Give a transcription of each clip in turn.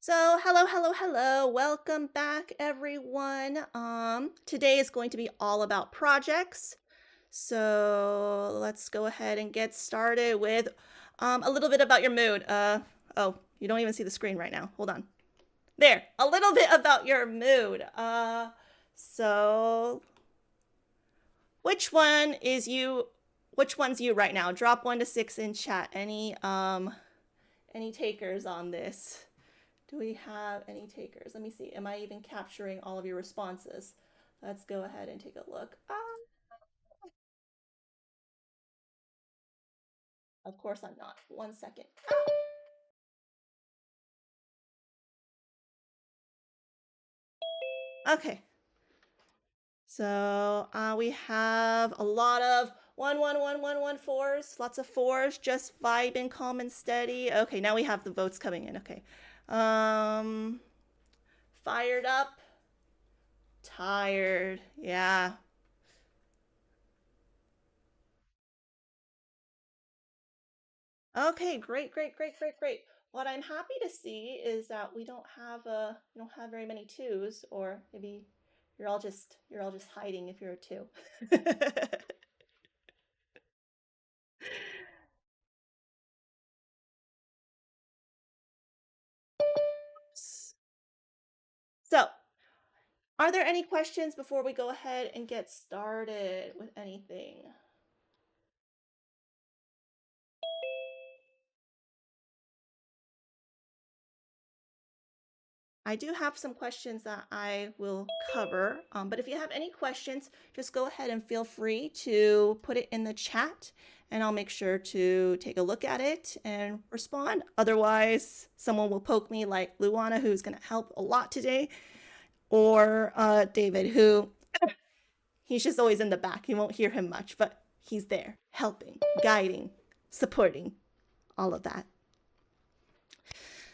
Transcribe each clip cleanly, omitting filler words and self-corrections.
So, hello. Welcome back, everyone. Today is going to be all about projects. So, let's go ahead and get started with a little bit about your mood. Oh, you don't even see the screen right now. Hold on. There, a little bit about your mood. So which one is you? Which one's you right now? Drop 1 to 6 in chat. Any takers on this? Do we have any takers? Let me see. Am I even capturing all of your responses? Let's go ahead and take a look. Of course I'm not. 1 second. Okay. So we have a lot of 1 1 1 1 1 4s, lots of fours, just vibing, calm and steady. Okay, now we have the votes coming in. Okay. Um, fired up, tired. Yeah. Okay, great. What I'm happy to see is that we don't have very many twos, or maybe you're all just hiding if you're a two. So, are there any questions before we go ahead and get started with anything? I do have some questions that I will cover, but if you have any questions, just go ahead and feel free to put it in the chat, and I'll make sure to take a look at it and respond. Otherwise, someone will poke me like Luana, who's going to help a lot today, or David, who he's just always in the back. You won't hear him much, but he's there helping, guiding, supporting, all of that.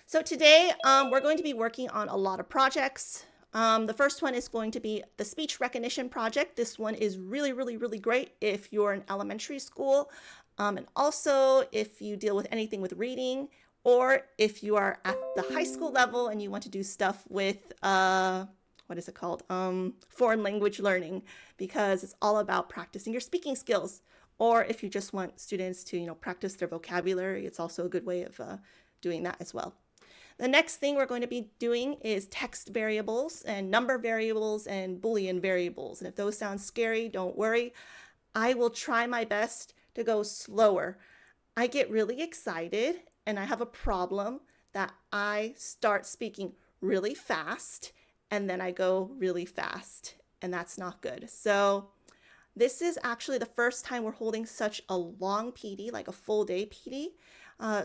So today we're going to be working on a lot of projects. The first one is going to be the speech recognition project. This one is really great if you're in elementary school, and also if you deal with anything with reading, or if you are at the high school level and you want to do stuff with what is it called? Foreign language learning, because it's all about practicing your speaking skills. Or if you just want students to, practice their vocabulary, it's also a good way of doing that as well. The next thing we're going to be doing is text variables and number variables and Boolean variables. And if those sound scary, don't worry. I will try my best to go slower. I get really excited and I have a problem that I start speaking really fast and then I go really fast, and that's not good. So this is actually the first time we're holding such a long PD, like a full day PD.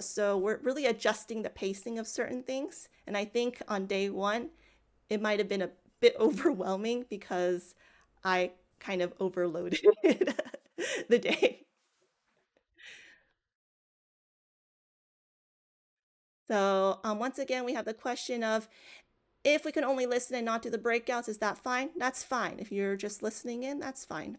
So we're really adjusting the pacing of certain things. And I think on day one, it might have been a bit overwhelming because I kind of overloaded the day. So once again, we have the question of if we can only listen and not do the breakouts, is that fine? That's fine. If you're just listening in, that's fine.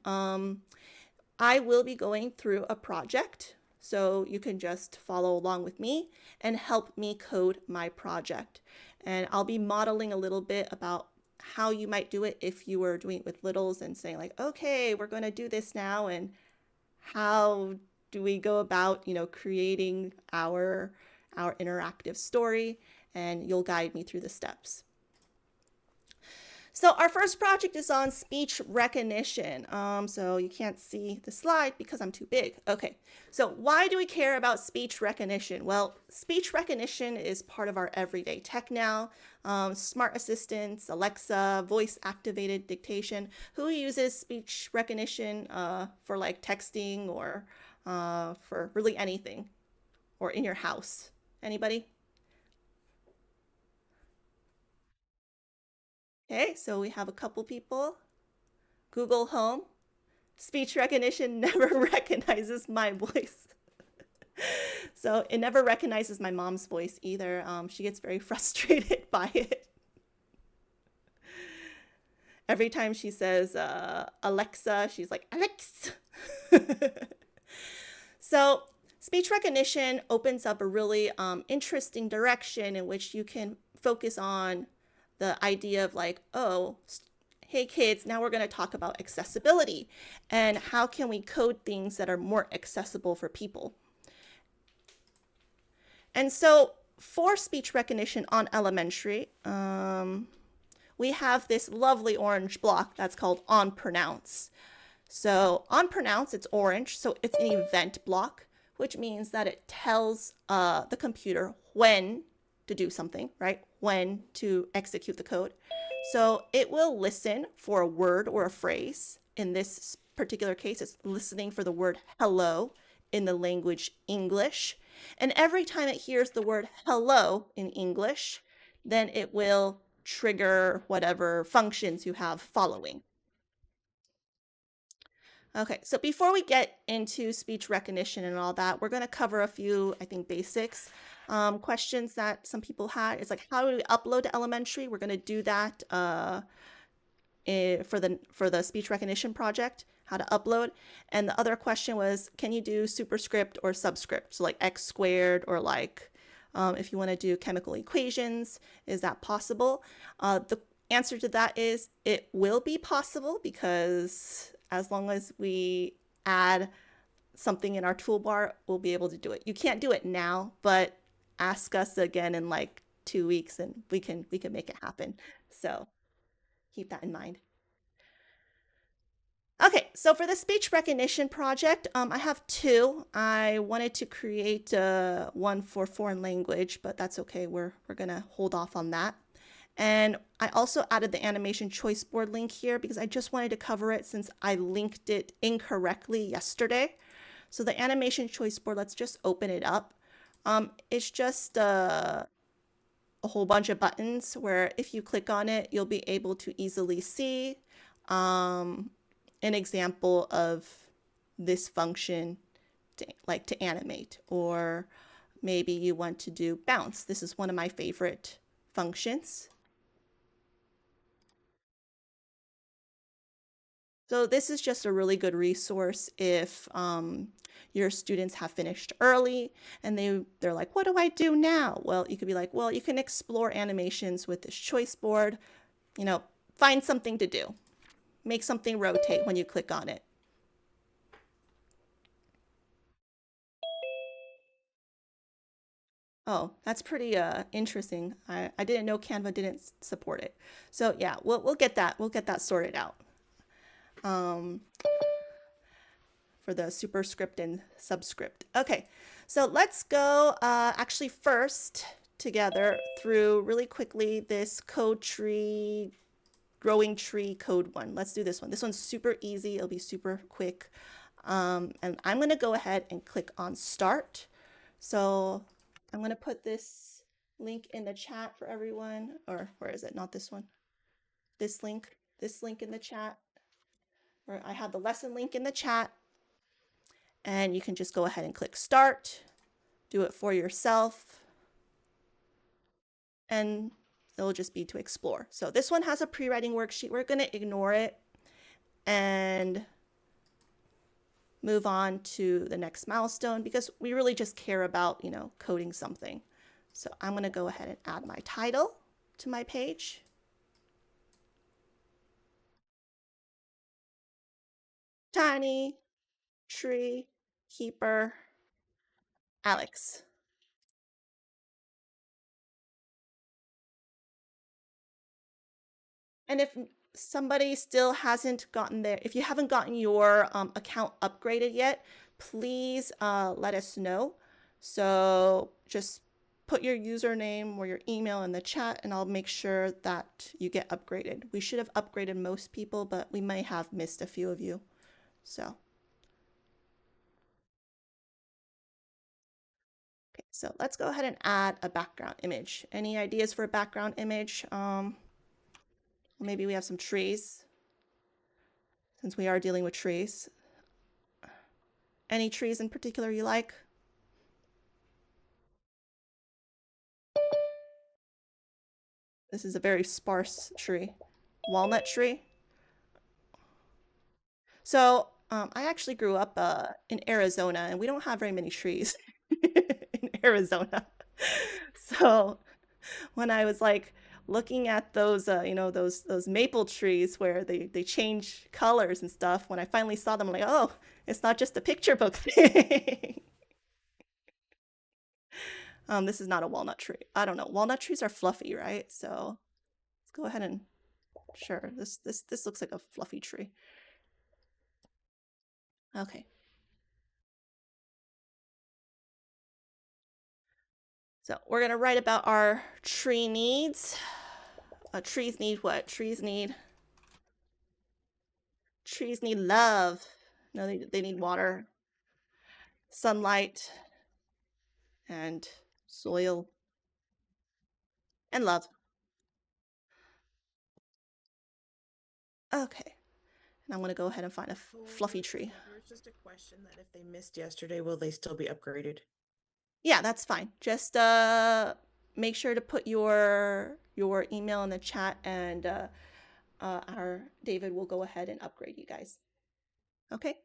I will be going through a project, so you can just follow along with me and help me code my project. And I'll be modeling a little bit about how you might do it if you were doing it with littles and saying like, okay, we're going to do this now, and how do we go about, creating our interactive story, and you'll guide me through the steps. So our first project is on speech recognition. So you can't see the slide because I'm too big. Okay, so why do we care about speech recognition? Well, speech recognition is part of our everyday tech now. Smart assistants, Alexa, voice activated dictation. Who uses speech recognition for like texting or for really anything, or in your house? Anybody? Okay, so we have a couple people. Google Home. Speech recognition never recognizes my voice. So it never recognizes my mom's voice either. She gets very frustrated by it. Every time she says Alexa, she's like, Alex. So speech recognition opens up a really interesting direction in which you can focus on the idea of like, oh, hey kids, now we're going to talk about accessibility and how can we code things that are more accessible for people. And so for speech recognition on Elementari, we have this lovely orange block that's called on pronounce. So on pronounce, it's orange, so it's an event block, which means that it tells the computer when to do something, right? When to execute the code. So it will listen for a word or a phrase. In this particular case, it's listening for the word hello in the language English. And every time it hears the word hello in English, then it will trigger whatever functions you have following. Okay, so before we get into speech recognition and all that, we're going to cover a few, I think, basics. Questions that some people had. It's like, how do we upload to Elementari? We're going to do that for the speech recognition project, how to upload. And the other question was, can you do superscript or subscript? So like x squared, or like if you want to do chemical equations, is that possible? The answer to that is it will be possible, because as long as we add something in our toolbar, we'll be able to do it. You can't do it now, but ask us again in like 2 weeks and we can make it happen. So keep that in mind. Okay, so for the speech recognition project, I have two. I wanted to create one for foreign language, but that's okay. We're gonna hold off on that. And I also added the animation choice board link here because I just wanted to cover it since I linked it incorrectly yesterday. So the animation choice board, let's just open it up. It's just a whole bunch of buttons where if you click on it, you'll be able to easily see an example of this function to animate, or maybe you want to do bounce. This is one of my favorite functions. So this is just a really good resource if your students have finished early and they're like, what do I do now? Well, you could be like, well, you can explore animations with this choice board, find something to do. Make something rotate when you click on it. Oh, that's pretty interesting. I didn't know Canva didn't support it. So yeah, we'll get that. We'll get that sorted out. For the superscript and subscript. Okay, so let's go actually first together through really quickly this code tree, growing tree code one. Let's do this one. This one's super easy. It'll be super quick. And I'm going to go ahead and click on start. So I'm going to put this link in the chat for everyone, or where is it? Not this one. This link in the chat. Or I have the lesson link in the chat. And you can just go ahead and click start, do it for yourself, and it'll just be to explore. So this one has a pre-writing worksheet. We're going to ignore it and move on to the next milestone because we really just care about, coding something. So I'm going to go ahead and add my title to my page. Tiny tree keeper Alex. And if somebody still hasn't gotten there, if you haven't gotten your account upgraded yet, please let us know. So just put your username or your email in the chat and I'll make sure that you get upgraded. We should have upgraded most people, but we may have missed a few of you. So. Okay, so let's go ahead and add a background image. Any ideas for a background image? Maybe we have some trees, since we are dealing with trees. Any trees in particular you like? This is a very sparse tree. Walnut tree. So I actually grew up in Arizona, and we don't have very many trees in Arizona. So when I was like looking at those, those maple trees where they change colors and stuff. When I finally saw them, I'm like, oh, it's not just a picture book thing. This is not a walnut tree. I don't know. Walnut trees are fluffy, right? So let's go ahead and sure. This looks like a fluffy tree. Okay. So we're gonna write about our tree needs. Trees need what? Trees need love. No, they need water, sunlight, and soil, and love. Okay. And I'm going to go ahead and find a fluffy tree. There's just a question that if they missed yesterday, will they still be upgraded? Yeah, that's fine. Just make sure to put your email in the chat, and our David will go ahead and upgrade you guys. Okay.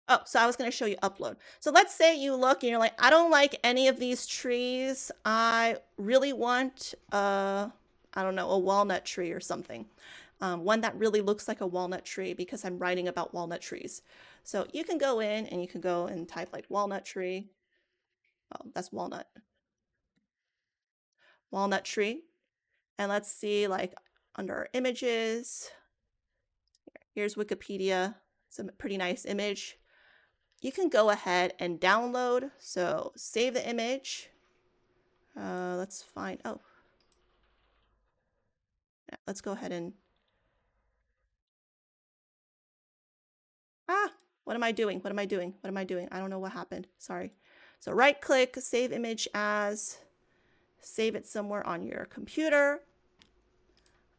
Oh, so I was going to show you upload. So let's say you look and you're like, I don't like any of these trees. I really want, I don't know, a walnut tree or something. One that really looks like a walnut tree because I'm writing about walnut trees. So you can go in and you can go and type like walnut tree. Oh, that's walnut. Walnut tree. And let's see, like under our images, here's Wikipedia. It's a pretty nice image. You can go ahead and download. So save the image. Let's find, oh, yeah, let's go ahead and, what am I doing? What am I doing? What am I doing? I don't know what happened. Sorry. So right click, save image as, save it somewhere on your computer.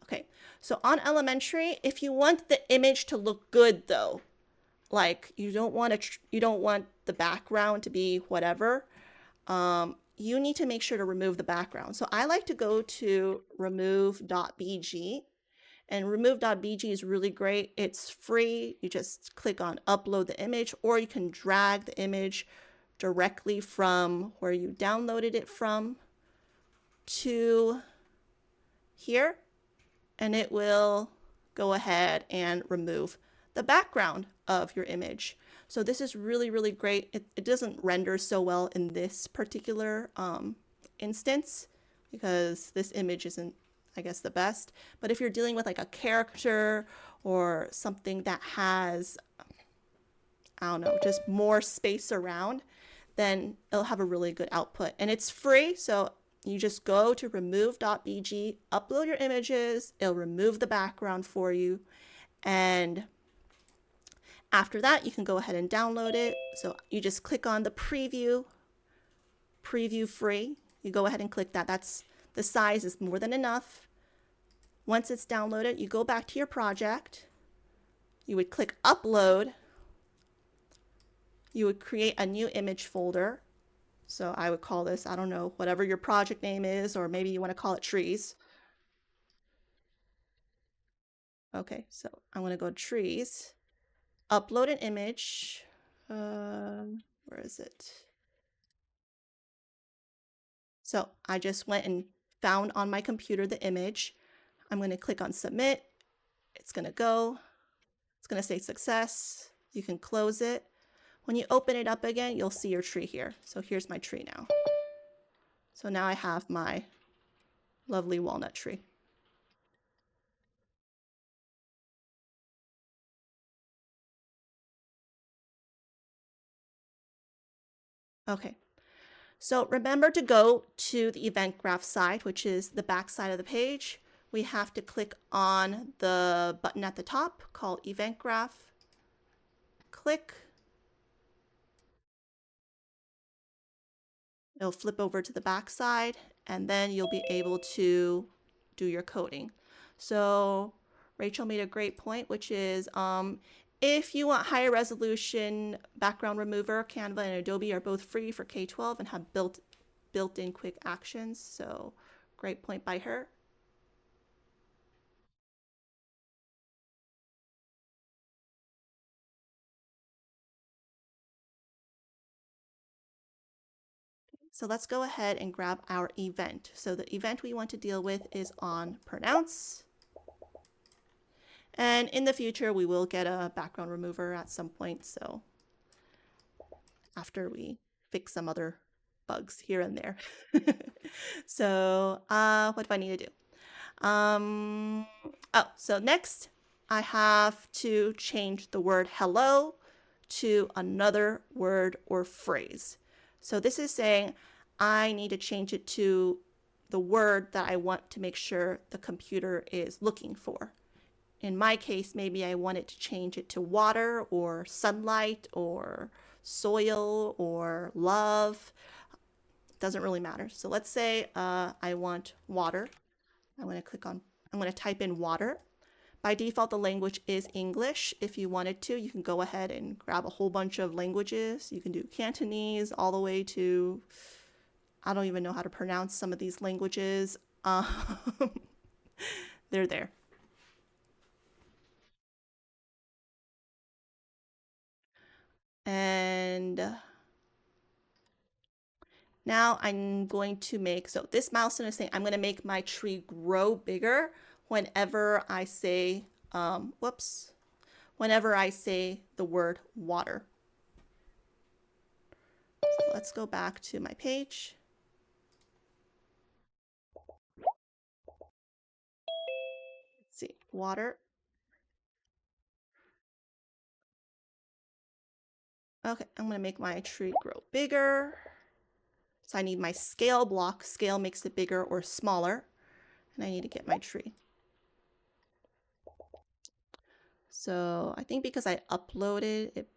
Okay, so on Elementari, if you want the image to look good though, like you don't want the background to be whatever, you need to make sure to remove the background. So I like to go to remove.bg, and remove.bg is really great. It's free. You just click on upload the image, or you can drag the image directly from where you downloaded it from to here, and it will go ahead and remove the background of your image. So this is really, really great. It doesn't render so well in this particular instance because this image isn't, I guess, the best. But if you're dealing with like a character or something that has, I don't know, just more space around, then it'll have a really good output. And it's free, so you just go to remove.bg, upload your images, it'll remove the background for you, and after that you can go ahead and download it. So you just click on the preview free. You go ahead and click that. That's, the size is more than enough. Once it's downloaded, you go back to your project, you would click upload, you would create a new image folder. So I would call this, I don't know, whatever your project name is, or maybe you want to call it trees. Okay, so I'm going to go to trees, upload an image. Where is it? So I just went and found on my computer the image. I'm going to click on submit. It's going to go. It's going to say success. You can close it. When you open it up again, you'll see your tree here. So here's my tree now. So now I have my lovely walnut tree. Okay, so remember to go to the event graph side, which is the back side of the page. We have to click on the button at the top called event graph. Click. It'll flip over to the back side, and then you'll be able to do your coding. So Rachel made a great point, which is if you want higher resolution background remover, Canva and Adobe are both free for K-12 and have built-in quick actions. So great point by her. So let's go ahead and grab our event. So the event we want to deal with is on pronounce. And in the future, we will get a background remover at some point. So after we fix some other bugs here and there. So what do I need to do? So next I have to change the word hello to another word or phrase. So this is saying I need to change it to the word that I want to make sure the computer is looking for. In my case, maybe I want it to change it to water or sunlight or soil or love. Doesn't really matter. So let's say I want water. I'm going to type in water. By default, the language is English. If you wanted to, you can go ahead and grab a whole bunch of languages. You can do Cantonese all the way to, I don't even know how to pronounce some of these languages. They're there. And now I'm going to make, so this milestone is saying I'm going to make my tree grow bigger whenever I say, whenever I say the word water. So let's go back to my page. Let's see, water. Okay, I'm going to make my tree grow bigger. So I need my scale block. Scale makes it bigger or smaller. And I need to get my tree. So I think because I uploaded, it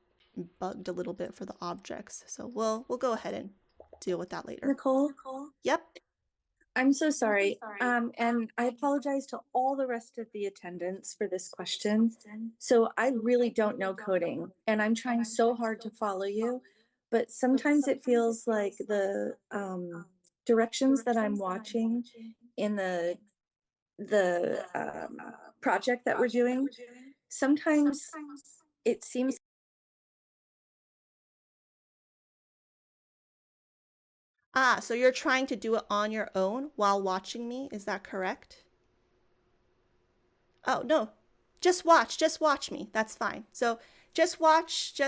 bugged a little bit for the objects. So we'll go ahead and deal with that later. Nicole? Yep. I'm so sorry. And I apologize to all the rest of the attendants for this question. So I really don't know coding, and I'm trying so hard to follow you, but sometimes it feels like the directions that I'm watching in the project that we're doing, sometimes it seems. So you're trying to do it on your own while watching me, is that correct? Oh, no, just watch me, that's fine. So just watch,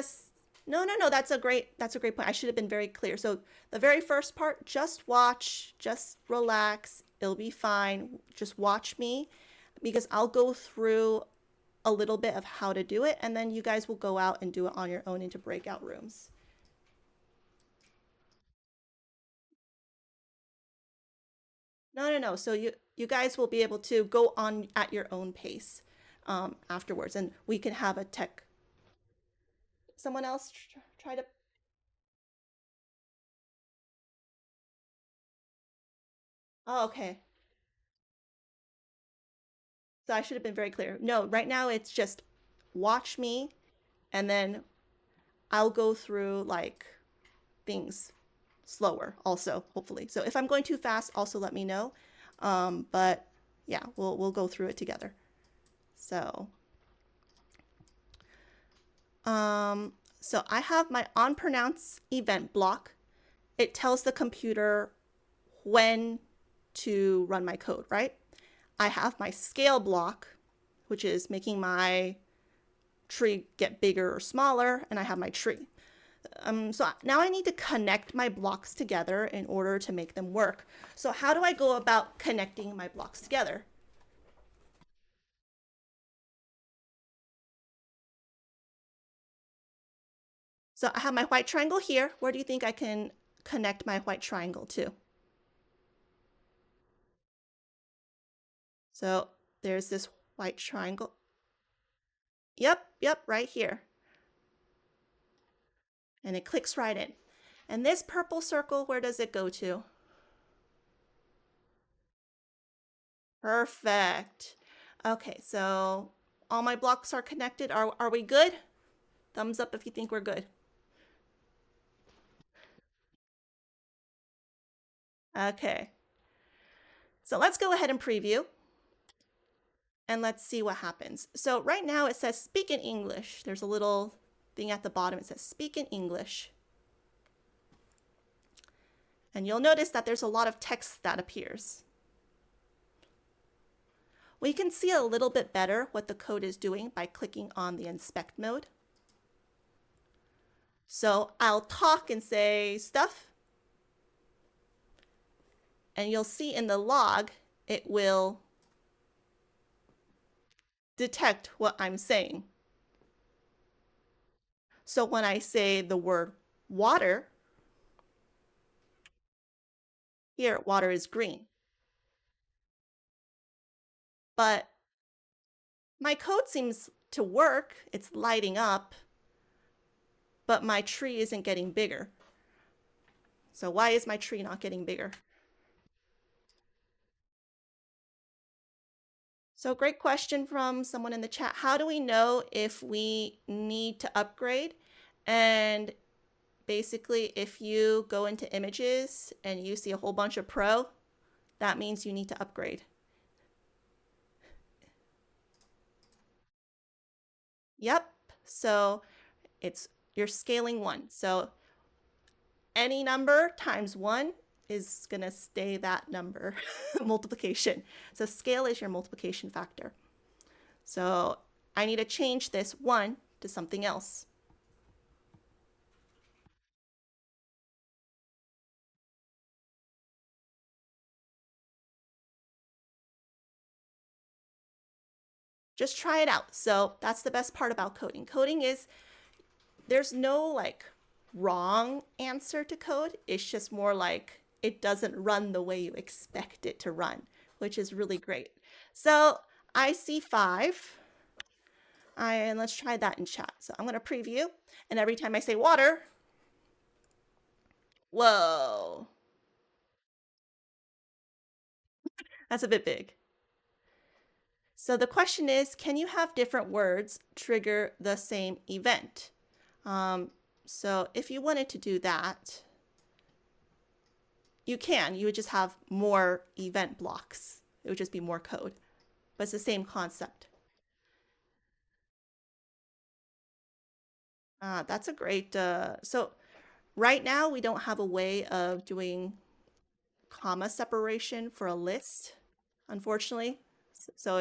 no, that's a great point. I should have been very clear. So the very first part, just watch, just relax, it'll be fine. Just watch me because I'll go through a little bit of how to do it, and then you guys will go out and do it on your own into breakout rooms. No. So you guys will be able to go on at your own pace afterwards, and we can have a tech. Someone else try to. Oh, okay. So I should have been very clear. No, right now it's just watch me, and then I'll go through like things slower also, hopefully. So if I'm going too fast, also let me know. But yeah, we'll go through it together. So so I have my onPronounce event block. It tells the computer when to run my code, right? I have my scale block, which is making my tree get bigger or smaller, and I have my tree. So now I need to connect my blocks together in order to make them work. So how do I go about connecting my blocks together? So I have my white triangle here. Where do you think I can connect my white triangle to? So there's this white triangle. Yep, right here. And it clicks right in. And this purple circle, where does it go to? Perfect. Okay, so all my blocks are connected. Are we good? Thumbs up if you think we're good. Okay. So let's go ahead and preview. And let's see what happens. So right now it says speak in English. There's a little thing at the bottom. It says speak in English. And you'll notice that there's a lot of text that appears. We can see a little bit better what the code is doing by clicking on the inspect mode. So I'll talk and say stuff, and you'll see in the log, it will detect what I'm saying. So when I say the word water, here water is green. But my code seems to work. It's lighting up, but my tree isn't getting bigger. So why is my tree not getting bigger? So great question from someone in the chat. How do we know if we need to upgrade? And basically, if you go into images and you see a whole bunch of pro, that means you need to upgrade. Yep. So you're scaling 1. So any number times 1 is going to stay that number multiplication. So scale is your multiplication factor. So I need to change this 1 to something else. Just try it out. So that's the best part about coding. Coding is, there's no like wrong answer to code. It's just more like it doesn't run the way you expect it to run, which is really great. So I see 5. And let's try that in chat. So I'm going to preview. And every time I say water, whoa, that's a bit big. So the question is, can you have different words trigger the same event? So if you wanted to do that, you can. You would just have more event blocks. It would just be more code, but it's the same concept. That's a great, so right now we don't have a way of doing comma separation for a list, unfortunately. So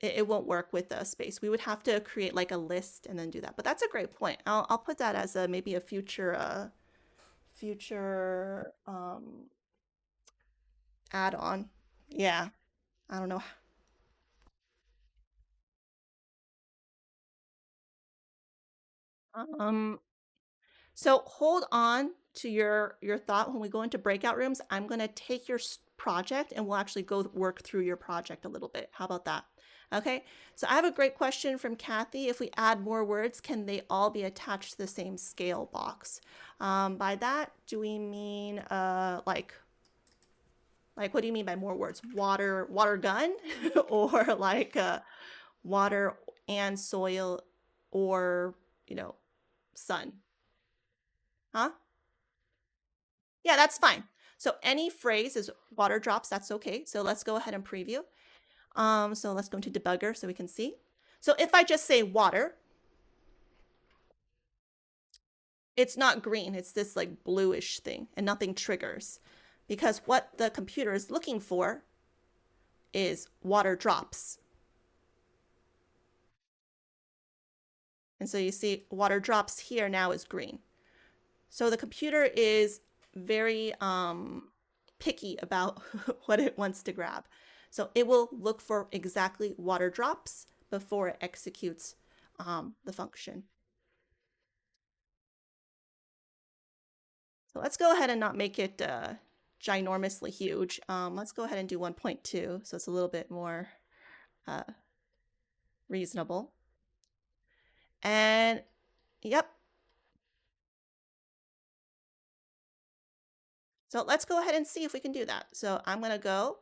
it won't work with the space. We would have to create like a list and then do that. But that's a great point. I'll put that as maybe a future add-on. Yeah, I don't know. So hold on to your thought. When we go into breakout rooms, I'm going to take your project and we'll actually go work through your project a little bit. How about that? Okay, so I have a great question from Kathy. If we add more words, can they all be attached to the same scale box? By that, do we mean like what do you mean by more words? Water gun, or like water and soil, or sun? Huh? Yeah, that's fine. So any phrase is water drops, that's okay. So let's go ahead and preview. So let's go into debugger so we can see. So if I just say water, it's not green, it's this like bluish thing and nothing triggers, because what the computer is looking for is water drops. And so you see water drops here now is green. So the computer is very picky about what it wants to grab. So it will look for exactly water drops before it executes the function. So let's go ahead and not make it ginormously huge. Let's go ahead and do 1.2 so it's a little bit more reasonable. And yep. So let's go ahead and see if we can do that. So I'm going to go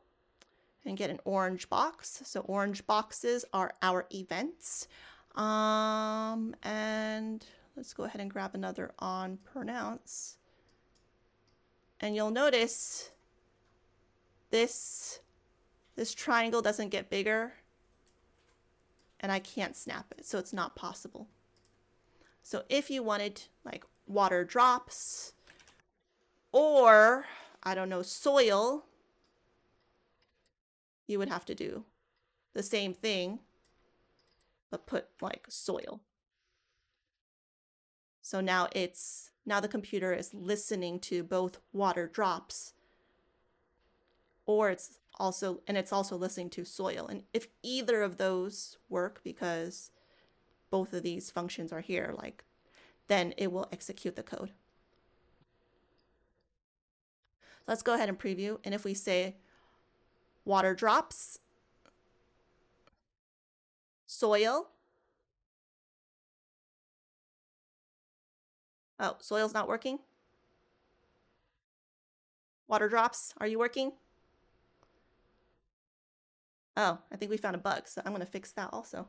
and get an orange box. So orange boxes are our events. And let's go ahead and grab another on pronounce. And you'll notice this triangle doesn't get bigger and I can't snap it, so it's not possible. So if you wanted like water drops, Or, I don't know, soil, you would have to do the same thing, but put like soil. So now the computer is listening to both water drops, or it's also listening to soil. And if either of those work, because both of these functions are here, like, then it will execute the code. So let's go ahead and preview. And if we say water drops, soil. Oh, soil's not working. Water drops, are you working? Oh, I think we found a bug, so I'm going to fix that also.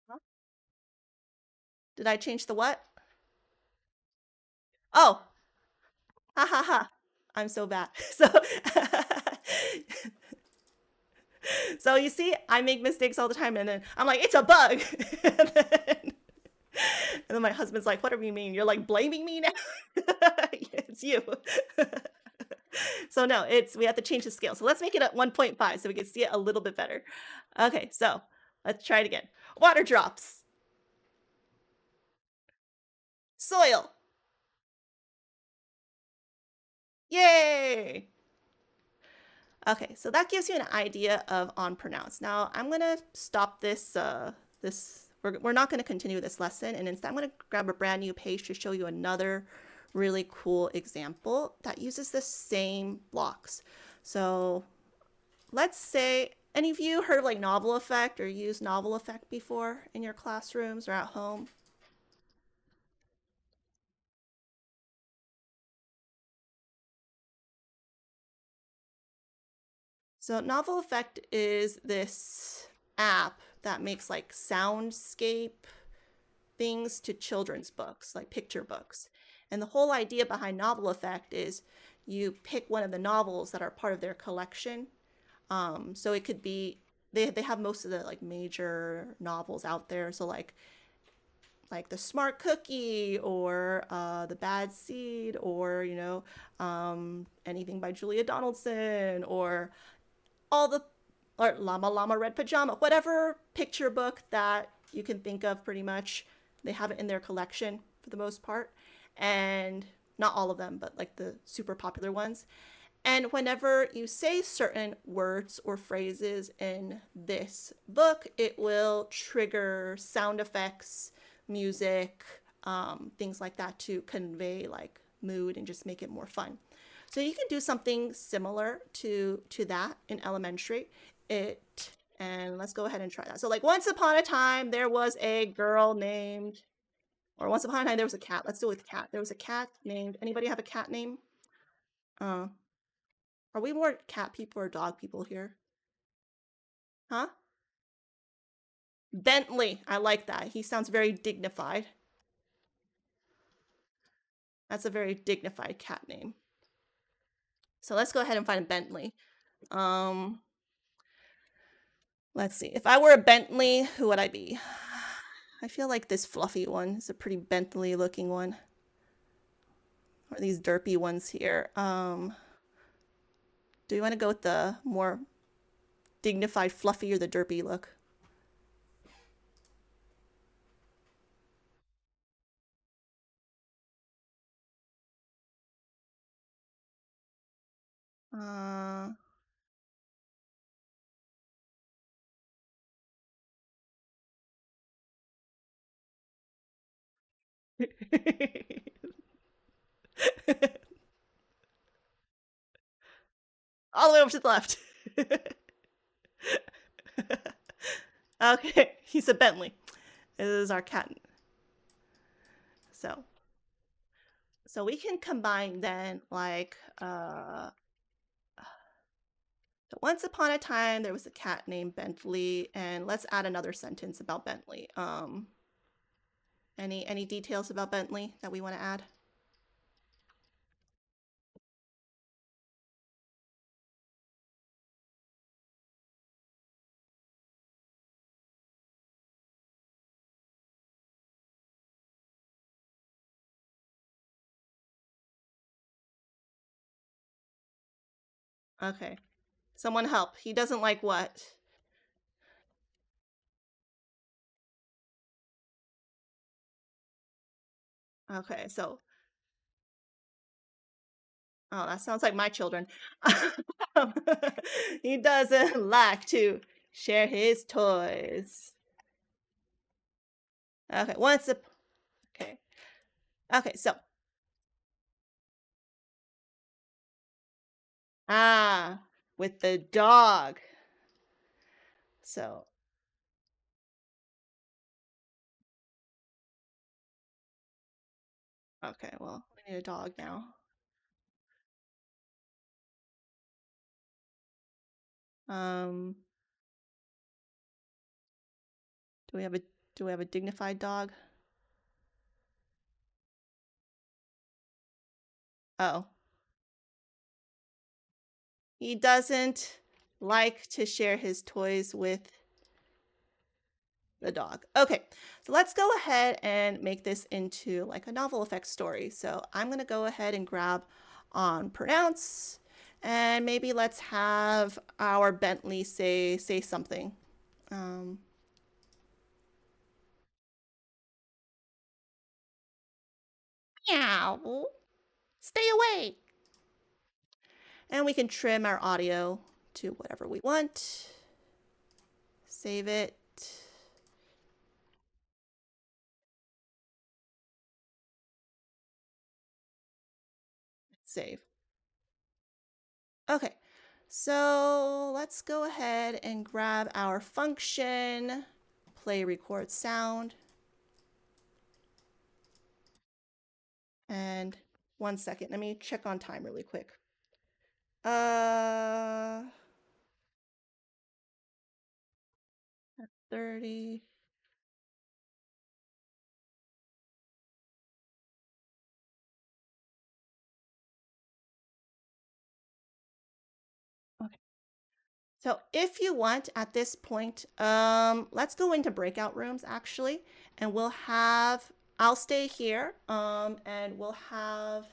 Huh? Did I change the what? Oh, ha ha ha. I'm so bad. So you see, I make mistakes all the time, and then I'm like, it's a bug. And then my husband's like, what do you mean? You're like blaming me now? It's you. So no, we have to change the scale. So let's make it at 1.5 so we can see it a little bit better. Okay, so let's try it again. Water drops. Soil. Yay! Okay, so that gives you an idea of onPronounce. Now I'm gonna stop this. We're not gonna continue this lesson, and instead I'm gonna grab a brand new page to show you another really cool example that uses the same blocks. So let's say, any of you heard of like novel effect or used novel effect before in your classrooms or at home? So novel effect is this app that makes like soundscape things to children's books, like picture books. And the whole idea behind novel effect is you pick one of the novels that are part of their collection. So it could be, they have most of the like major novels out there. So like The Smart Cookie, or The Bad Seed, or anything by Julia Donaldson, or Llama Llama Red Pajama, whatever picture book that you can think of, pretty much. They have it in their collection for the most part. And not all of them, but like the super popular ones. And whenever you say certain words or phrases in this book, it will trigger sound effects, music, things like that to convey like mood and just make it more fun. So you can do something similar to that in Elementary. And let's go ahead and try that. So like, once upon a time there was a girl named, or once upon a time there was a cat. Let's do it with cat. There was a cat named, anybody have a cat name? Are we more cat people or dog people here? Huh? Bentley. I like that. He sounds very dignified. That's a very dignified cat name. So let's go ahead and find a Bentley. Let's see. If I were a Bentley, who would I be? I feel like this fluffy one is a pretty Bentley looking one. Or these derpy ones here. Do you want to go with the more dignified fluffy or the derpy look? Uh, all the way over to the left. Okay, he's a Bentley. This is our cat. So we can combine then, like, so once upon a time there was a cat named Bentley, and let's add another sentence about Bentley. Any details about Bentley that we want to add? Okay. Someone help. He doesn't like what? Okay, so oh, that sounds like my children. He doesn't like to share his toys. Okay, once a okay. Okay, so with the dog. So, okay, well, we need a dog now. Um, do we have a dignified dog? Oh. He doesn't like to share his toys with the dog. Okay, so let's go ahead and make this into like a novel effects story. So I'm going to go ahead and grab on pronounce, and maybe let's have our Bentley say something. Meow. Stay away. And we can trim our audio to whatever we want. Save it. Save. Okay, so let's go ahead and grab our function, play record sound. And 1 second, let me check on time really quick. 30. Okay. So if you want at this point, let's go into breakout rooms actually, and I'll stay here, and we'll have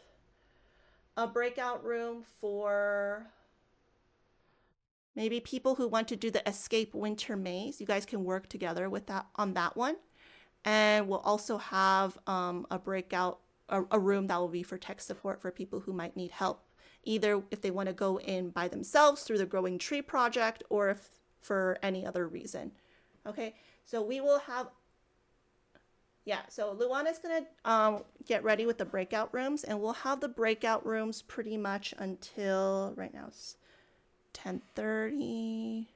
a breakout room for maybe people who want to do the escape winter maze. You guys can work together with that on that one. And we'll also have a breakout, a room that will be for tech support for people who might need help, either if they want to go in by themselves through the Growing Tree project or if for any other reason. Okay, so we will have, yeah, so Luana's going to get ready with the breakout rooms, and we'll have the breakout rooms pretty much until right now it's 10:30.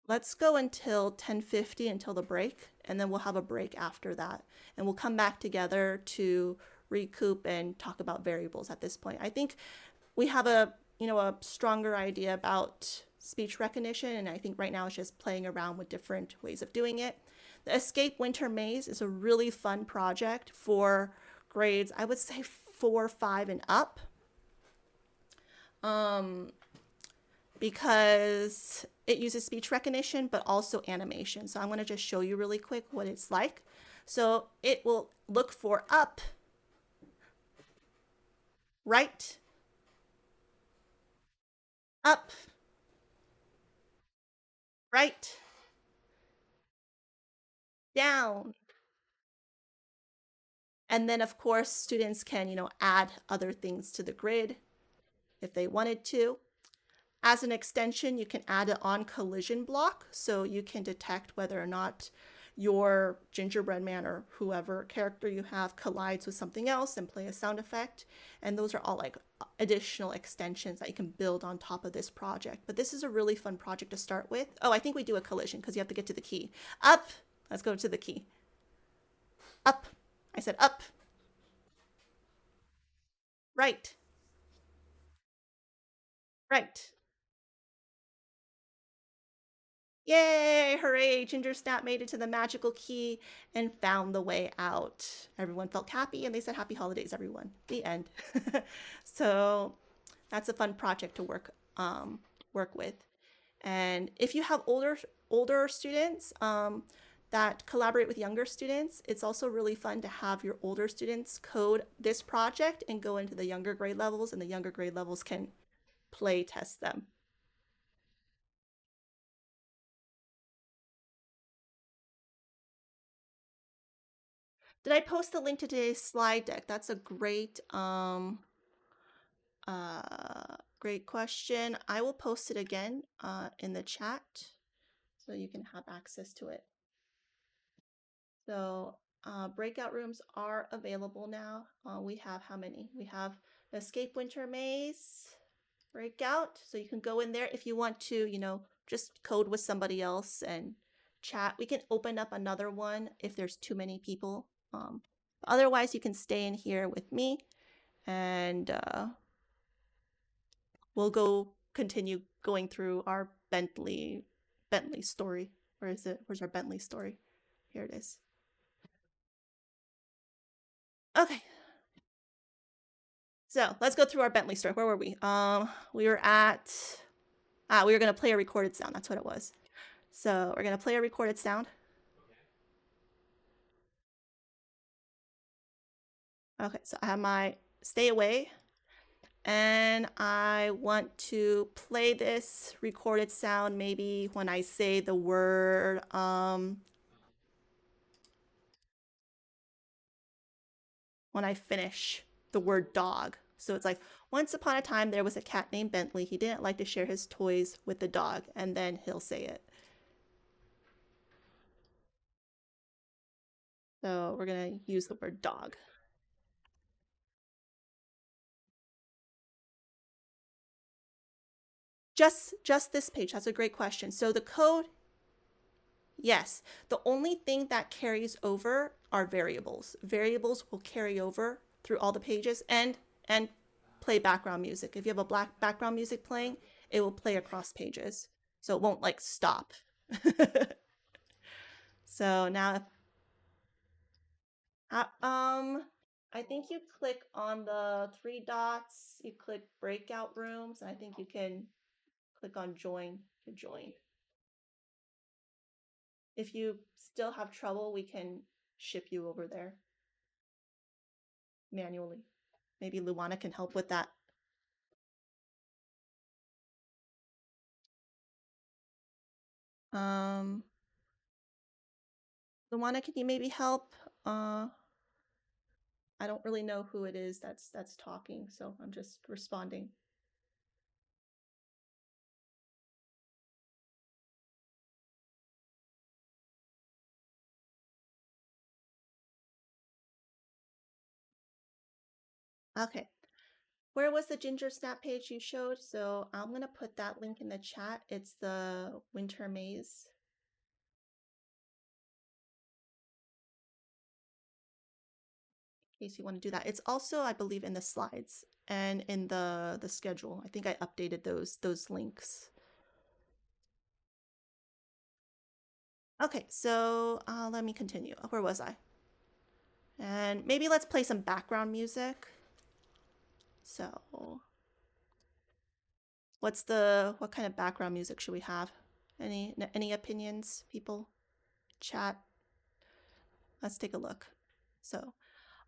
Let's go until 10:50 until the break, and then we'll have a break after that. And we'll come back together to recoup and talk about variables at this point. I think we have a stronger idea about speech recognition, and I think right now it's just playing around with different ways of doing it. The Escape Winter Maze is a really fun project for grades, I would say 4, 5, and up. Because it uses speech recognition, but also animation. So I'm going to just show you really quick what it's like. So it will look for up, right, up, right, down. And then of course, students can, add other things to the grid if they wanted to. As an extension, you can add an on collision block, so you can detect whether or not your gingerbread man or whoever character you have collides with something else and play a sound effect. And those are all like additional extensions that you can build on top of this project. But this is a really fun project to start with. Oh, I think we do a collision because you have to get to the key. Up. Let's go to the key. Up. I said up. Right. Right. Yay! Hooray! Ginger Snap made it to the magical key and found the way out. Everyone felt happy and they said happy holidays, everyone. The end. So that's a fun project to work with. And if you have older students, that collaborate with younger students, it's also really fun to have your older students code this project and go into the younger grade levels, and the younger grade levels can play test them. Did I post the link to today's slide deck? That's a great great question. I will post it again in the chat so you can have access to it. So breakout rooms are available now. We have how many? We have Escape Winter Maze breakout. So you can go in there if you want to, you know, just code with somebody else and chat. We can open up another one if there's too many people. Otherwise, you can stay in here with me and we'll go continue going through our Bentley story. Where is it? Where's our Bentley story? Here it is. Okay. So let's go through our Bentley story. Where were we? We were at we were gonna play a recorded sound. That's what it was. So we're gonna play a recorded sound. Okay, so I have my stay away. And I want to play this recorded sound maybe when I say the word when I finish the word dog. So it's like, once upon a time there was a cat named Bentley. He didn't like to share his toys with the dog, and then he'll say it. So we're gonna use the word dog. Just this page. That's a great question. So the code, yes. The only thing that carries over are variables. Variables will carry over through all the pages and play background music. If you have a black background music playing, it will play across pages. So it won't like stop. So now I think you click on the three dots, you click breakout rooms, and I think you can click on join to join. If you still have trouble, we can ship you over there manually. Maybe Luana can help with that. Luana, can you maybe help? I don't really know who it is that's talking, so I'm just responding. Okay. Where was the Ginger Snap page you showed? So I'm going to put that link in the chat. It's the Winter Maze. In case you want to do that. It's also, I believe, in the slides and in the schedule. I think I updated those links. Okay, so let me continue. Where was I? And maybe let's play some background music. So what kind of background music should we have? Any opinions, people? Chat. Let's take a look. So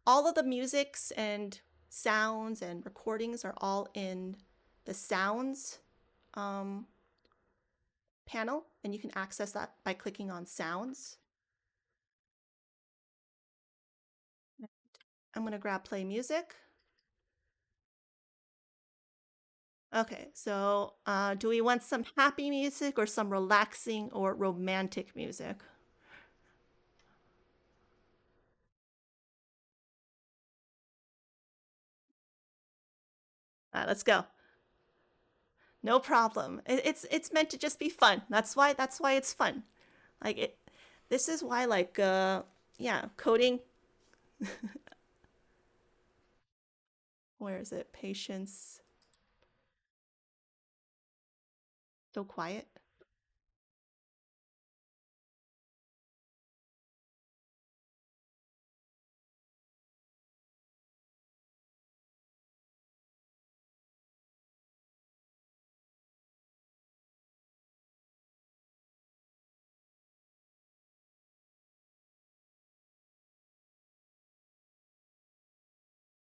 all of the musics and sounds and recordings are all in the sounds panel, and you can access that by clicking on sounds. I'm going to grab play music. Okay, so do we want some happy music or some relaxing or romantic music? Let's go. No problem. It's meant to just be fun. That's why it's fun. Like it. This is why yeah, coding. Where is it? Patience. So quiet.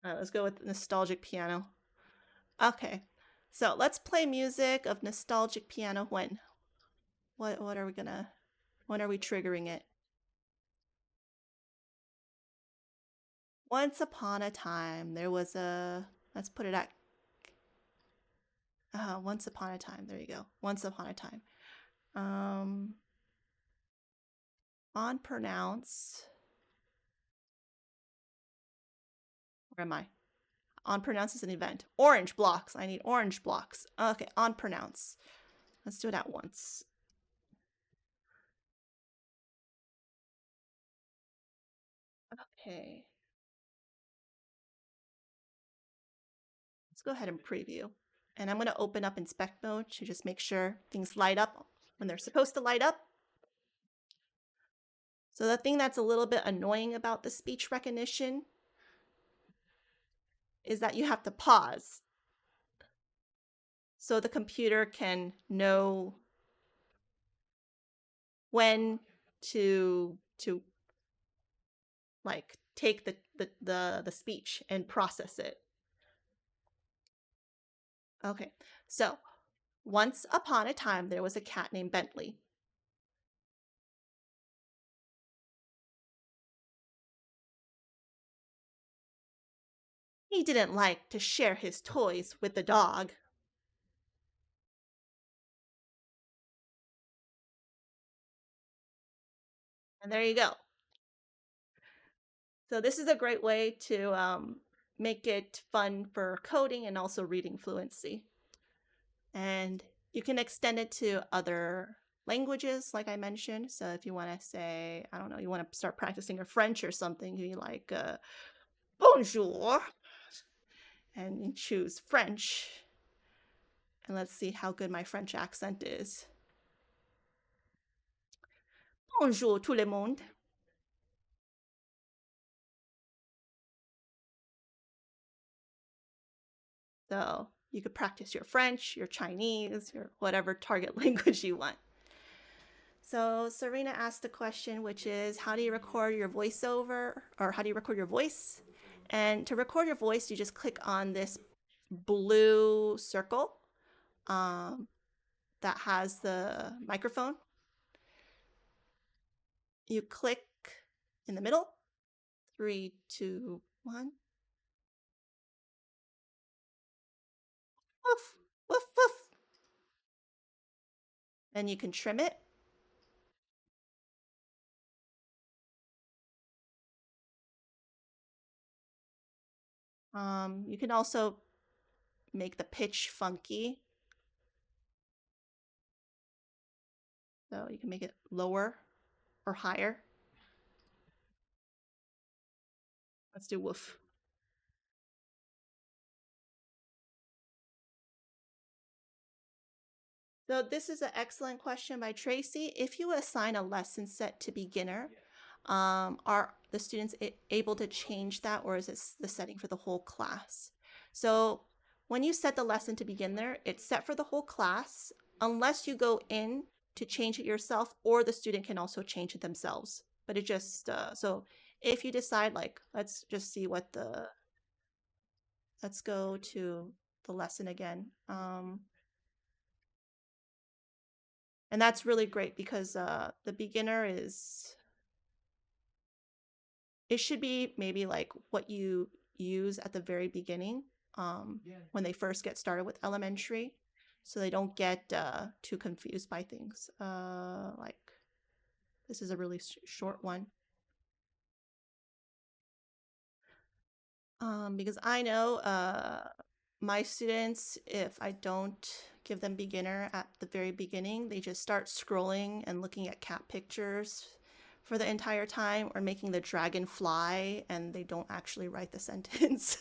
All right, let's go with nostalgic piano. Okay, so let's play music of nostalgic piano when? What are we gonna, when are we triggering it? Once upon a time, there was a, let's put it at, once upon a time, there you go. Once upon a time. On pronounce, where am I? On pronounce is an event. Orange blocks, I need orange blocks. Okay, on pronounce. Let's do it at once. Okay. Let's go ahead and preview. And I'm going to open up inspect mode to just make sure things light up when they're supposed to light up. So the thing that's a little bit annoying about the speech recognition is that you have to pause so the computer can know when to like take the speech and process it. Okay, so once upon a time there was a cat named Bentley. He didn't like to share his toys with the dog. And there you go. So this is a great way to make it fun for coding and also reading fluency. And you can extend it to other languages, like I mentioned. So if you want to say, I don't know, you want to start practicing your French or something, you like bonjour, and you choose French. And let's see how good my French accent is. Bonjour tout le monde. So you could practice your French, your Chinese, your whatever target language you want. So Serena asked the question, which is, how do you record your voiceover, or how do you record your voice? And to record your voice, you just click on this blue circle that has the microphone. You click in the middle. 3, 2, 1. Woof, woof, woof. And you can trim it. You can also make the pitch funky. So you can make it lower or higher. Let's do woof. So this is an excellent question by Tracy. If you assign a lesson set to beginner, are the students able to change that, or is it the setting for the whole class? So when you set the lesson to beginner, it's set for the whole class unless you go in to change it yourself, or the student can also change it themselves. But it just, so if you decide, like, let's just see what the, let's go to the lesson again. And that's really great because the beginner is, it should be maybe like what you use at the very beginning when they first get started with elementary, so they don't get too confused by things. Like this is a really short one. Because I know my students, if I don't give them beginner at the very beginning, they just start scrolling and looking at cat pictures for the entire time, or making the dragon fly, and they don't actually write the sentence.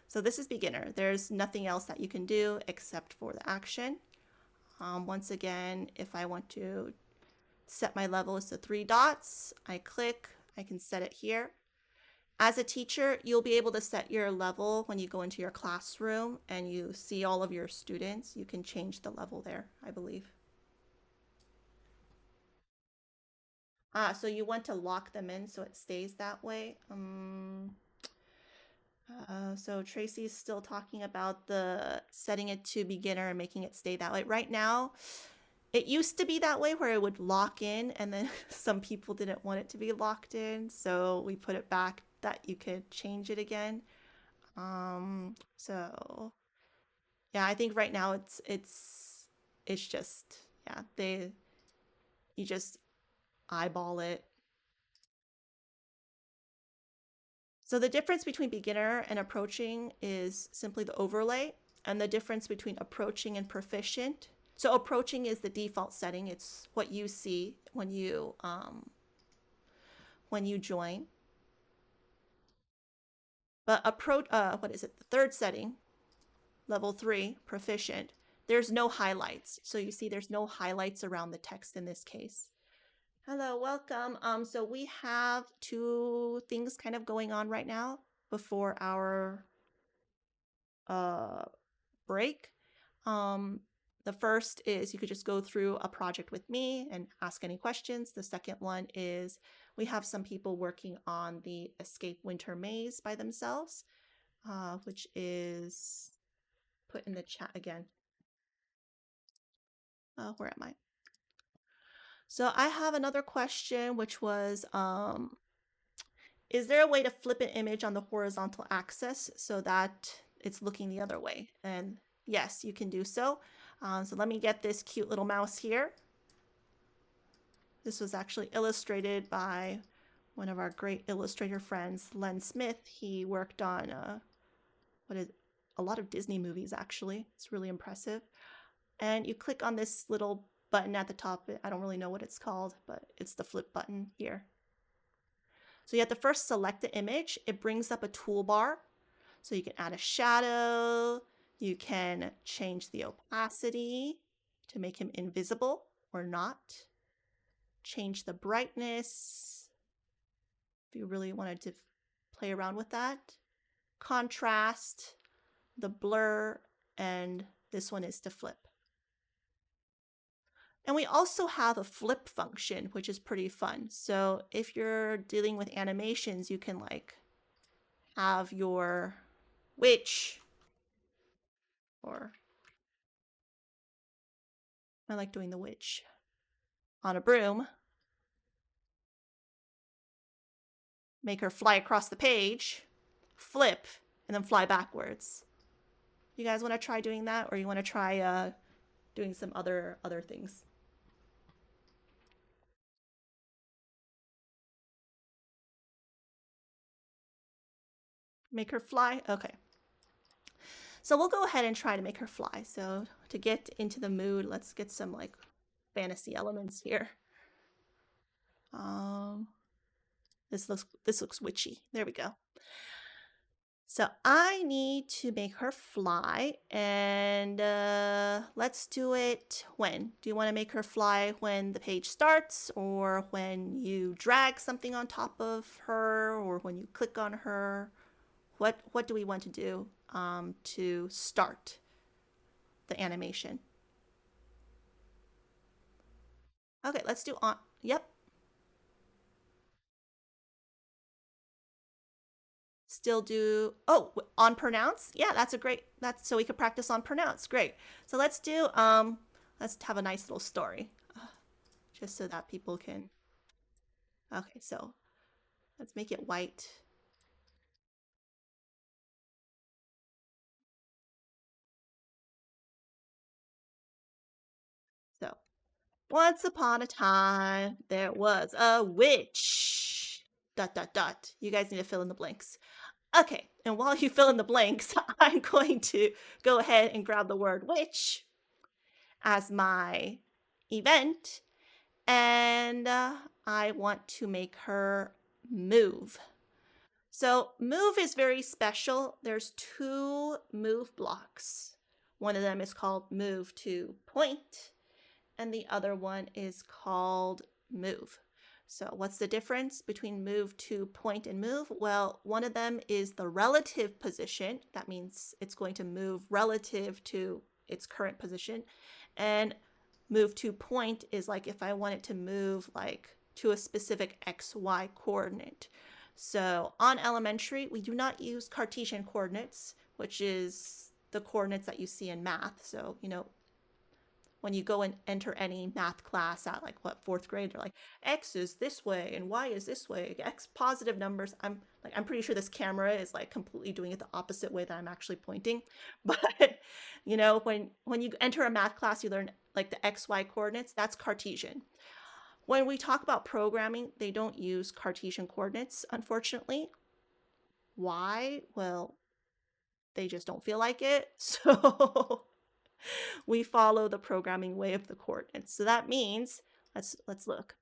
So this is beginner. There's nothing else that you can do except for the action. Once again, if I want to set my levels to 3 dots, I click, I can set it here. As a teacher, you'll be able to set your level when you go into your classroom and you see all of your students. You can change the level there, I believe. So you want to lock them in so it stays that way. So Tracy's still talking about the setting it to beginner and making it stay that way. Right now, it used to be that way where it would lock in, and then some people didn't want it to be locked in, so we put it back that you could change it again. So yeah, I think right now it's just, yeah, you just eyeball it. So the difference between beginner and approaching is simply the overlay, and the difference between approaching and proficient. So approaching is the default setting. It's what you see when you join. But what is it? The third setting, level 3, proficient. There's no highlights. So you see there's no highlights around the text in this case. Hello, welcome. So we have 2 things kind of going on right now before our break. The first is you could just go through a project with me and ask any questions. The second one is we have some people working on the Escape Winter Maze by themselves, which is put in the chat again. Where am I? So I have another question, which was, is there a way to flip an image on the horizontal axis so that it's looking the other way? And yes, you can do so. So let me get this cute little mouse here. This was actually illustrated by one of our great illustrator friends, Len Smith. He worked on a lot of Disney movies, actually. It's really impressive. And you click on this little button at the top. I don't really know what it's called, but it's the flip button here. So you have to first select the image. It brings up a toolbar. So you can add a shadow. You can change the opacity to make him invisible or not. Change the brightness if you really wanted to play around with that. Contrast, the blur, and this one is to flip. And we also have a flip function, which is pretty fun. So if you're dealing with animations, you can like have your witch, or I like doing the witch, on a broom. Make her fly across the page, flip, and then fly backwards. You guys want to try doing that, or you want to try doing some other things? Make her fly? Okay. So we'll go ahead and try to make her fly. So to get into the mood, let's get some like fantasy elements here. This looks witchy. There we go. So I need to make her fly, and let's do it when? Do you want to make her fly when the page starts, or when you drag something on top of her, or when you click on her? What do we want to do to start the animation? Okay, let's do on. Yep. Still do, oh, on pronounce? Yeah, that's so we could practice on pronounce. Great. So let's do, let's have a nice little story, just so that people can, okay, so let's make it white. So, once upon a time, there was a witch, ... You guys need to fill in the blanks. Okay, and while you fill in the blanks, I'm going to go ahead and grab the word witch as my event, and I want to make her move. So move is very special. There's 2 move blocks. One of them is called move to point, and the other one is called move. So what's the difference between move to point and move? Well, one of them is the relative position. That means it's going to move relative to its current position. And move to point is like if I want it to move like to a specific XY coordinate. So on Elementary, we do not use Cartesian coordinates, which is the coordinates that you see in math. So, when you go and enter any math class at like what, fourth grade, they're like, X is this way and Y is this way, X positive numbers. I'm pretty sure this camera is like completely doing it the opposite way that I'm actually pointing. But when you enter a math class, you learn like the X, Y coordinates. That's Cartesian. When we talk about programming, they don't use Cartesian coordinates, unfortunately. Why? Well, they just don't feel like it. So we follow the programming way of the coordinates. So that means, let's look.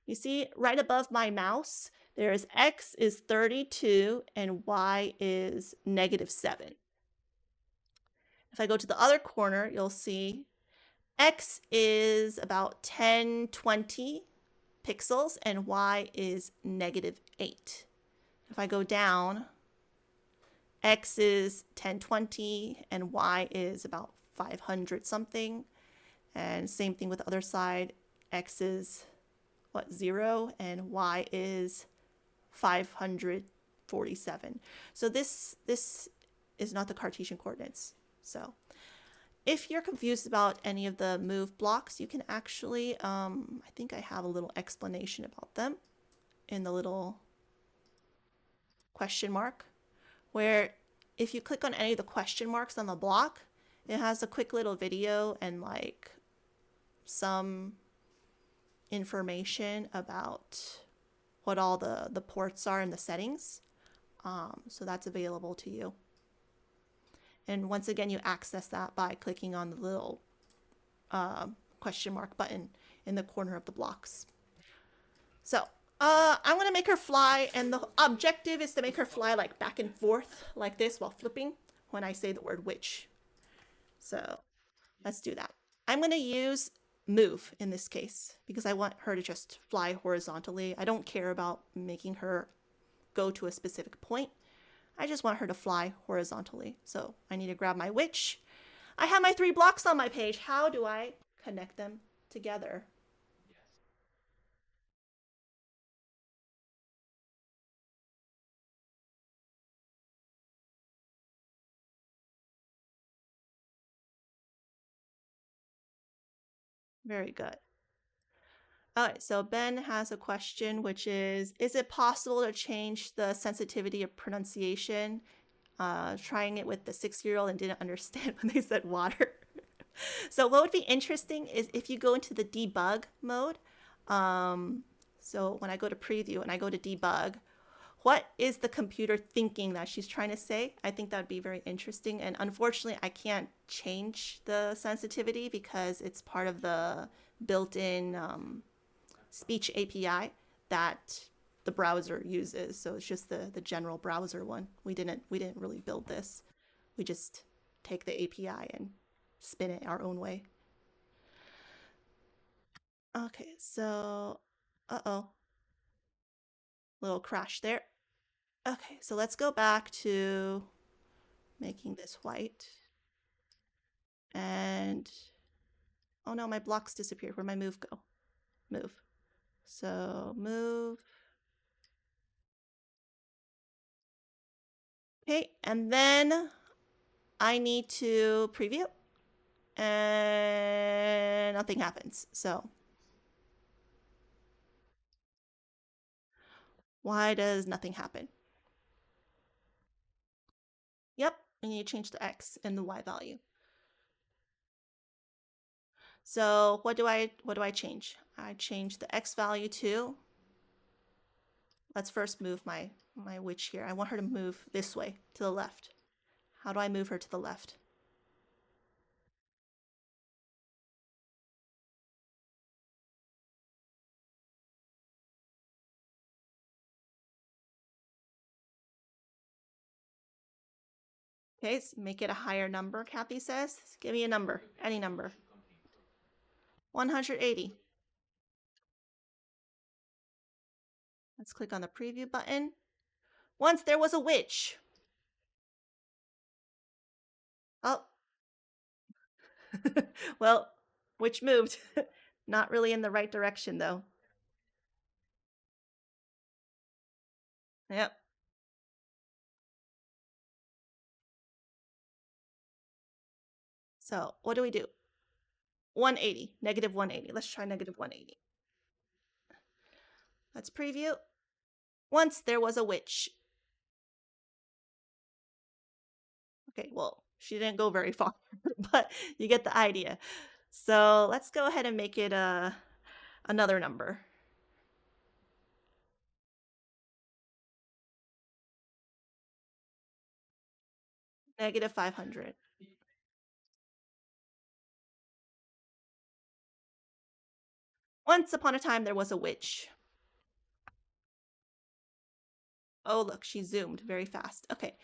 You see right above my mouse, there's X is 32 and Y is -7. If I go to the other corner, you'll see X is about 1020 pixels and Y is -8. If I go down, X is 1020 and Y is about 500 something. And same thing with the other side. X is 0 and Y is 547. So this is not the Cartesian coordinates. So if you're confused about any of the move blocks, you can actually, I think I have a little explanation about them in the little question mark, where if you click on any of the question marks on the block, it has a quick little video and like some information about what all the ports are in the settings. So that's available to you. And once again, you access that by clicking on the little question mark button in the corner of the blocks. So I'm going to make her fly, and the objective is to make her fly like back and forth like this while flipping when I say the word which. So let's do that. I'm going to use move in this case because I want her to just fly horizontally. I don't care about making her go to a specific point. I just want her to fly horizontally. So I need to grab my which. I have my 3 blocks on my page. How do I connect them together? Very good. All right, so Ben has a question, which is it possible to change the sensitivity of pronunciation? Trying it with the 6-year-old and didn't understand when they said water. So what would be interesting is if you go into the debug mode. So when I go to preview and I go to debug, what is the computer thinking that she's trying to say? I think that would be very interesting. And unfortunately, I can't change the sensitivity because it's part of the built-in speech API that the browser uses. So it's just the general browser one. We didn't really build this. We just take the API and spin it our own way. Okay, so little crash there. Okay, so let's go back to making this white. And oh no, my blocks disappeared. Where'd my move go? Move. So move. Okay, and then I need to preview and nothing happens. So why does nothing happen? Yep, I need to change the X and the Y value. So what do I change? I change the X value to, let's first move my which here. I want her to move this way to the left. How do I move her to the left? Okay, let's make it a higher number, Kathy says. Give me a number, any number. 180. Let's click on the preview button. Once there was a witch. Oh. Well, witch moved. Not really in the right direction, though. Yep. So what do? 180, negative 180. Let's try negative 180. Let's preview. Once there was a witch. Okay, well, she didn't go very far, but you get the idea. So let's go ahead and make it another number. Negative 500. Once upon a time, there was a witch. Oh, look, she zoomed very fast. Okay,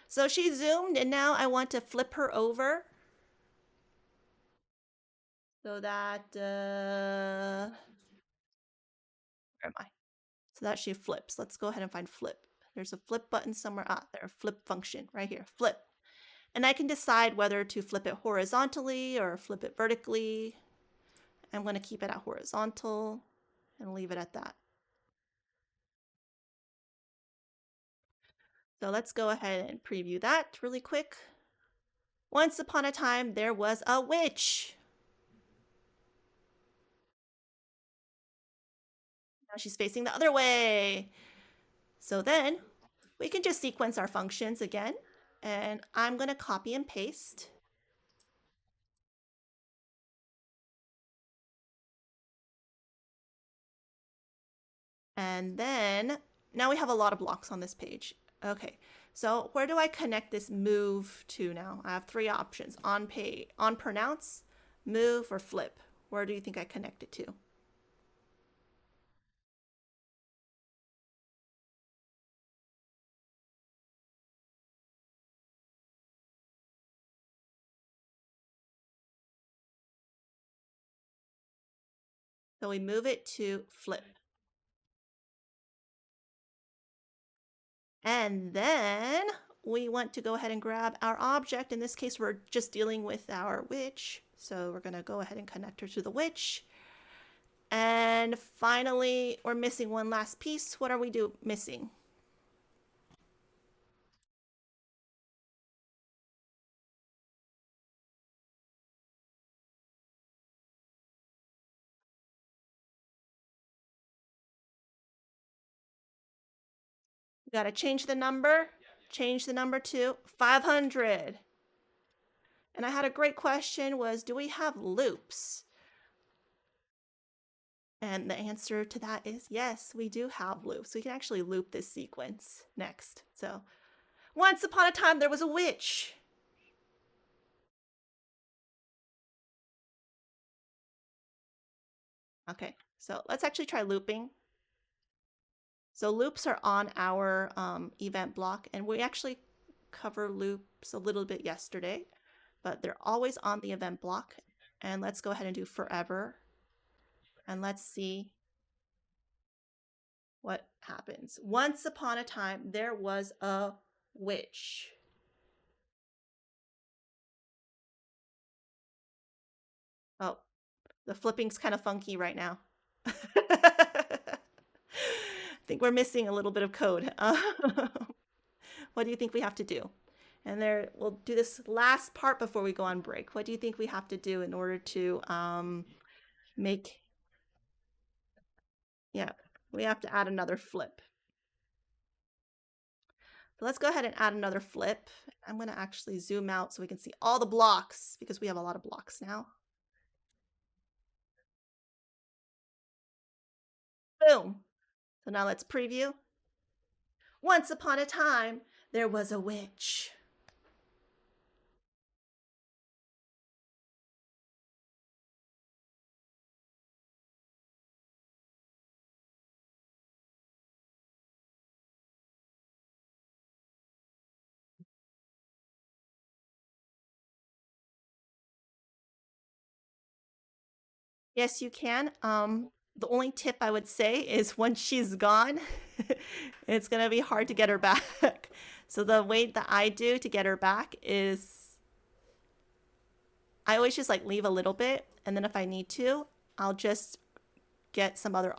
so she zoomed, and now I want to flip her over so that, where am I? So that she flips. Let's go ahead and find flip. There's a flip button somewhere. Ah, there, flip function right here, flip. And I can decide whether to flip it horizontally or flip it vertically. I'm going to keep it at horizontal and leave it at that. So let's go ahead and preview that really quick. Once upon a time, there was a witch. Now she's facing the other way. So then we can just sequence our functions again. And I'm going to copy and paste. And then now we have a lot of blocks on this page. Okay, so where do I connect this move to now? I have three options: on pronounce, move, or flip. Where do you think I connect it to? So we move it to flip. And then we want to go ahead and grab our object. In this case, we're just dealing with our witch. So we're going to go ahead and connect her to the witch. And finally, we're missing one last piece. What are we missing? We got to change the number. Change the number to 500. And I had a great question was, do we have loops? And the answer to that is yes, we do have loops. We can actually loop this sequence next. So once upon a time, there was a witch. Okay, so let's actually try looping. So loops are on our event block, and we actually cover loops a little bit yesterday, but they're always on the event block. And let's go ahead and do forever. And let's see what happens. Once upon a time, there was a witch. Oh, the flipping's kind of funky right now. I think we're missing a little bit of code. What do you think we have to do? And there, we'll do this last part before we go on break. What do you think we have to do in order to make, yeah, we have to add another flip. So let's go ahead and add another flip. I'm going to actually zoom out so we can see all the blocks because we have a lot of blocks now. Boom. So now let's preview. Once upon a time, there was a witch. Yes, you can. The only tip I would say is once she's gone, it's going to be hard to get her back. So the way that I do to get her back is I always just like leave a little bit, and then if I need to, I'll just get some other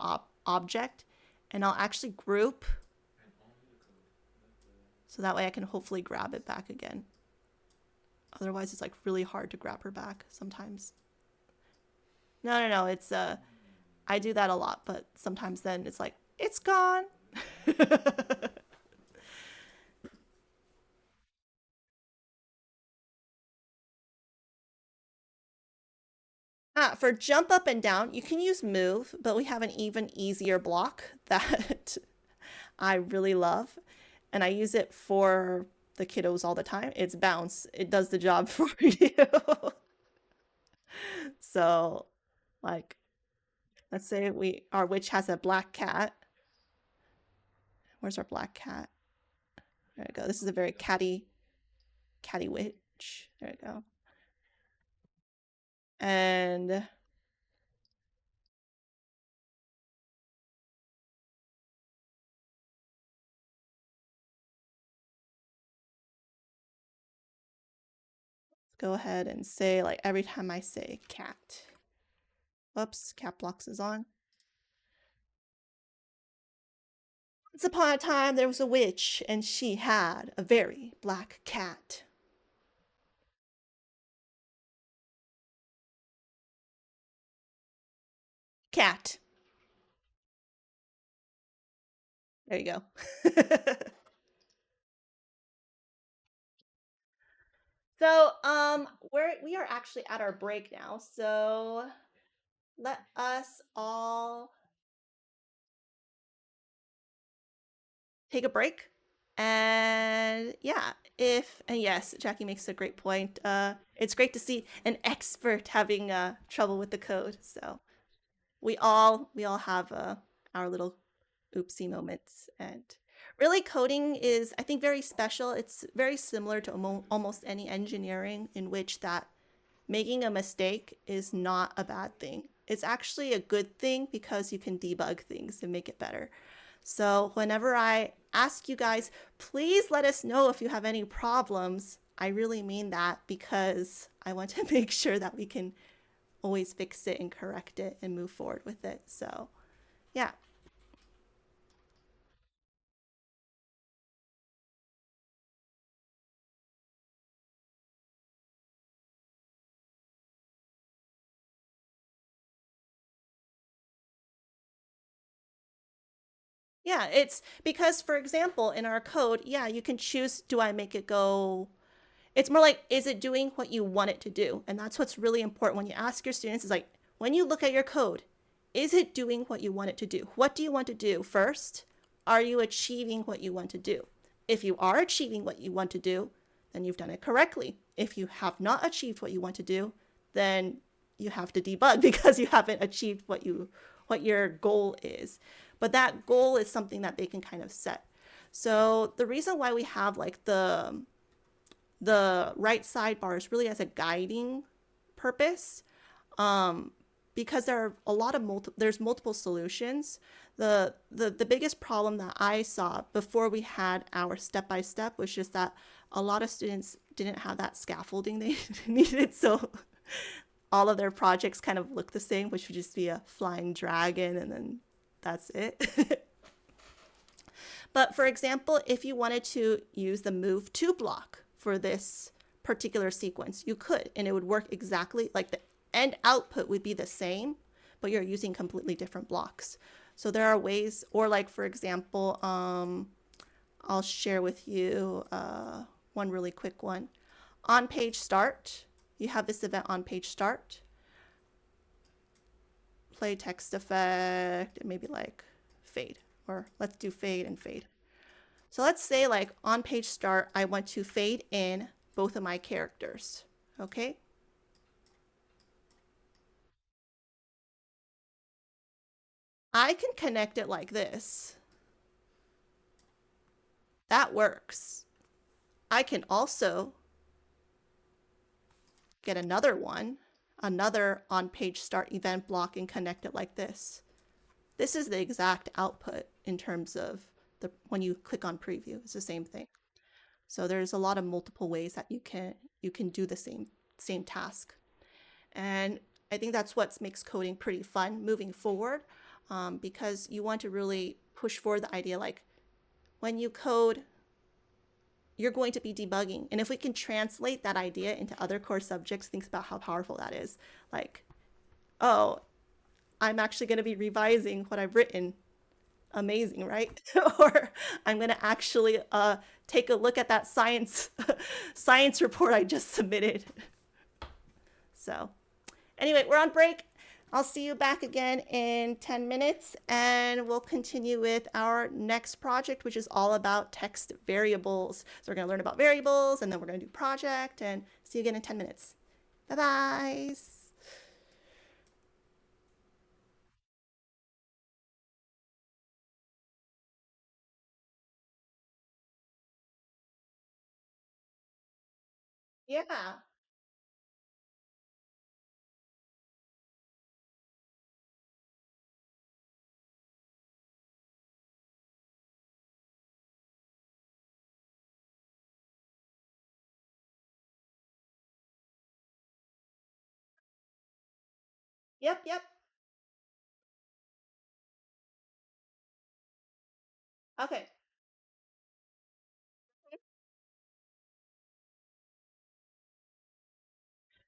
object and I'll actually group So that way I can hopefully grab it back again. Otherwise it's like really hard to grab her back sometimes. No, it's I do that a lot, but sometimes then it's like, it's gone. For jump up and down, you can use move, but we have an even easier block that I really love. And I use it for the kiddos all the time. It's bounce. It does the job for you. So, like, let's say our witch has a black cat. Where's our black cat? There we go. This is a very catty witch. There we go. And let's go ahead and say, like, every time I say cat. Whoops, cat blocks is on. Once upon a time, there was a witch, and she had a very black cat. Cat. There you go. So, we are actually at our break now. So, let us all take a break. And yeah, and yes, Jackie makes a great point. It's great to see an expert having trouble with the code. So we all have our little oopsie moments. And really, coding is, I think, very special. It's very similar to almost any engineering, in which that making a mistake is not a bad thing. It's actually a good thing because you can debug things and make it better. So whenever I ask you guys, please let us know if you have any problems. I really mean that, because I want to make sure that we can always fix it and correct it and move forward with it. So yeah. Yeah, it's because, for example, in our code, yeah, you can choose, do I make it go? It's more like, is it doing what you want it to do? And that's what's really important when you ask your students, is like, when you look at your code, is it doing what you want it to do? What do you want to do first? Are you achieving what you want to do? If you are achieving what you want to do, then you've done it correctly. If you have not achieved what you want to do, then you have to debug because you haven't achieved what your goal is. But that goal is something that they can kind of set. So the reason why we have like the right sidebar is really as a guiding purpose, because there are a lot of there's multiple solutions. The biggest problem that I saw before we had our step-by-step was just that a lot of students didn't have that scaffolding they needed. So all of their projects kind of look the same, which would just be a flying dragon, and then that's it. But for example, if you wanted to use the move to block for this particular sequence, you could, and it would work exactly like the end output would be the same, but you're using completely different blocks. So there are ways, or like, for example, I'll share with you one really quick one. On page start, you have this event on page start. Play text effect, and maybe like fade, or let's do fade and fade. So let's say like on page start, I want to fade in both of my characters, okay? I can connect it like this. That works. I can also get another one, another on page start event block, and connect it like this. This is the exact output in terms of when you click on preview, it's the same thing. So there's a lot of multiple ways that you can do the same task. And I think that's what makes coding pretty fun moving forward, because you want to really push forward the idea, like when you code, you're going to be debugging. And if we can translate that idea into other core subjects, think about how powerful that is. Like, oh, I'm actually going to be revising what I've written. Amazing, right? Or I'm going to actually take a look at that science report I just submitted. So, anyway, we're on break. I'll see you back again in 10 minutes and we'll continue with our next project, which is all about text variables. So we're going to learn about variables and then we're going to do project and see you again in 10 minutes. Bye bye. Yeah. Yep, yep. Okay.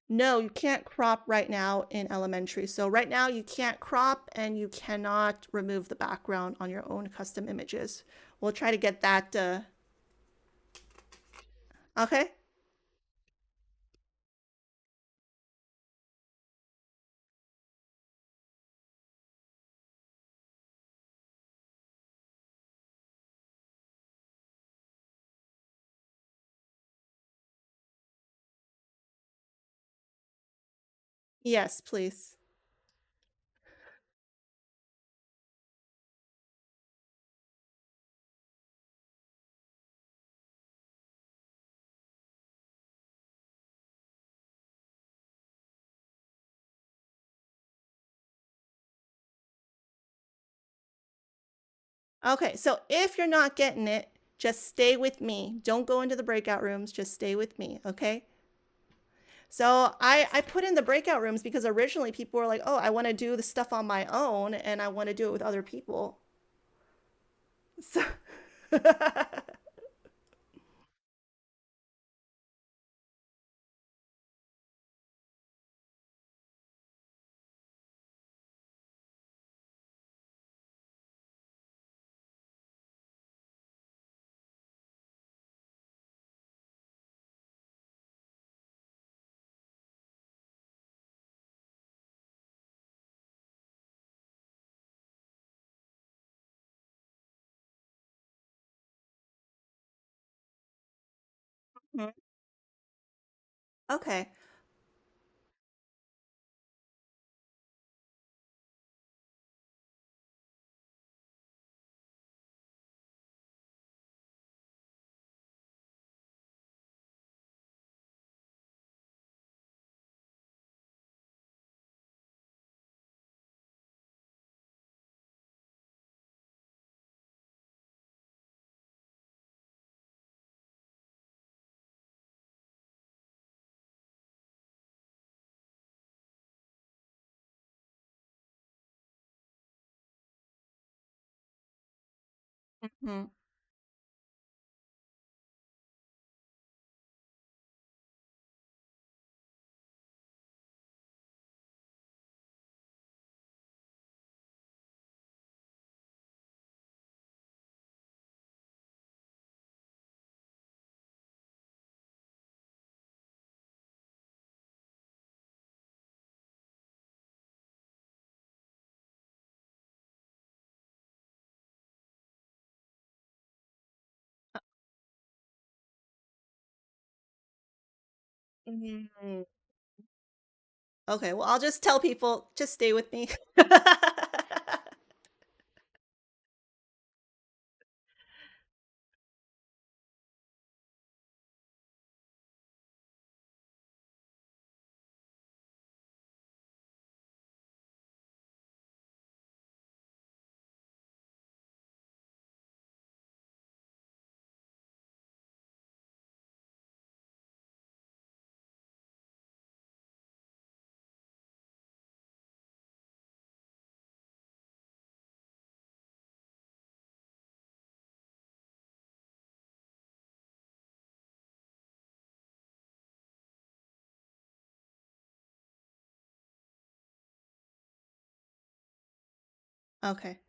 No, you can't crop right now in elementary. So right now you can't crop and you cannot remove the background on your own custom images. We'll try to get that. Okay. Yes, please. Okay, so if you're not getting it, just stay with me. Don't go into the breakout rooms. Just stay with me, okay? So I put in the breakout rooms because originally people were like, oh, I want to do the stuff on my own and I want to do it with other people. So Mhm. Okay. Mhm. Mhm. Okay, well, I'll just tell people, just stay with me. Okay.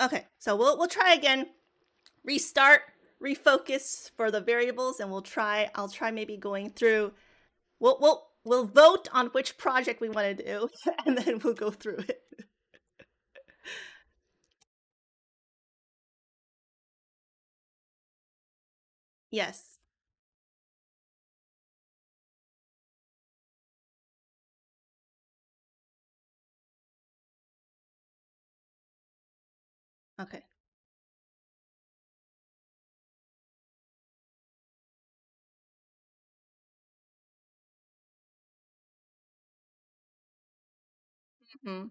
Okay, so we'll try again. Restart, refocus for the variables, and I'll try maybe going through. We'll vote on which project we want to do, and then we'll go through it. Yes. Okay. Hmm.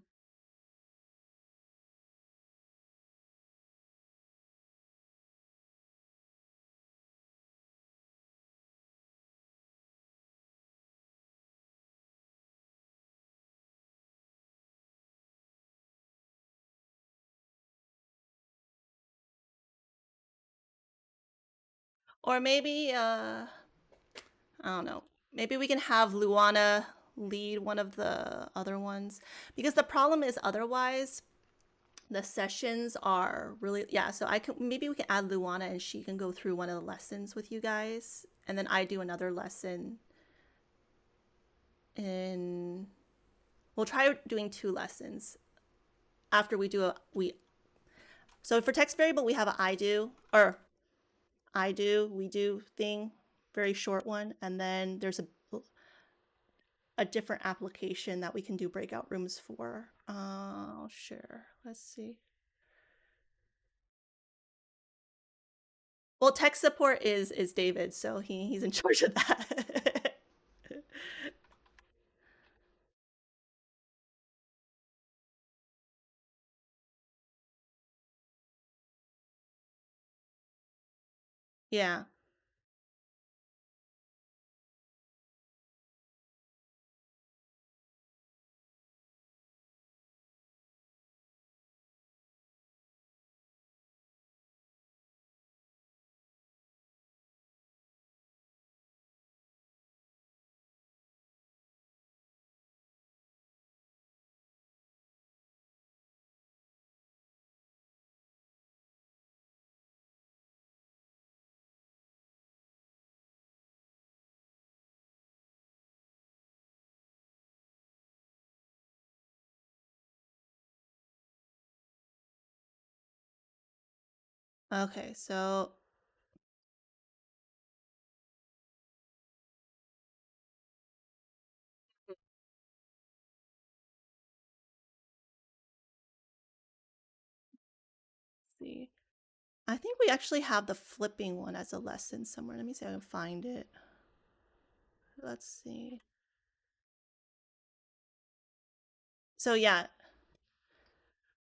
Or maybe I don't know. Maybe we can have Luana lead one of the other ones, because the problem is otherwise the sessions are really, yeah. So I can, maybe we can add Luana and she can go through one of the lessons with you guys, and then I do another lesson. And we'll try doing 2 lessons after we do a we. So for text variable we have a I do, or we do thing, very short one, and then there's a different application that we can do breakout rooms for. I'll share. Let's see. Well, tech support is David, so he's in charge of that. Yeah. Okay, so let's see. I think we actually have the flipping one as a lesson somewhere. Let me see if I can find it. Let's see. So yeah,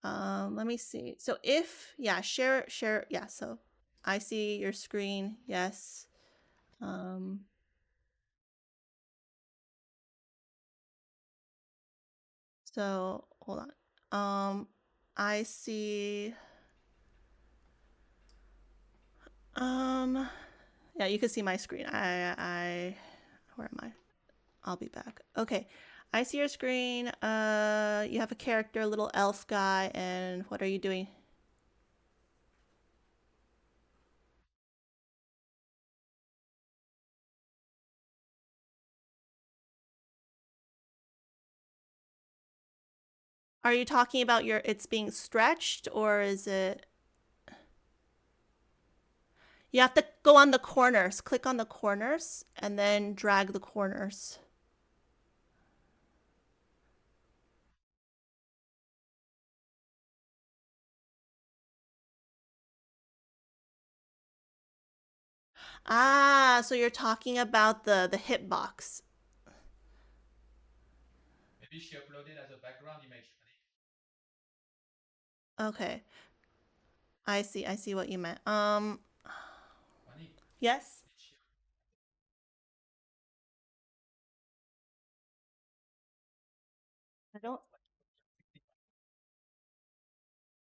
let me see. So if, yeah, share, yeah, so I see your screen, yes. Um, so hold on. I see, yeah, you can see my screen. Where am I? I'll be back. Okay. I see your screen. You have a character, a little elf guy, and what are you doing? Are you talking about it's being stretched, or is it? You have to go on the corners, click on the corners, and then drag the corners. Ah, so you're talking about the hitbox. Maybe she uploaded as a background image. Okay. I see what you meant. Yes? I don't.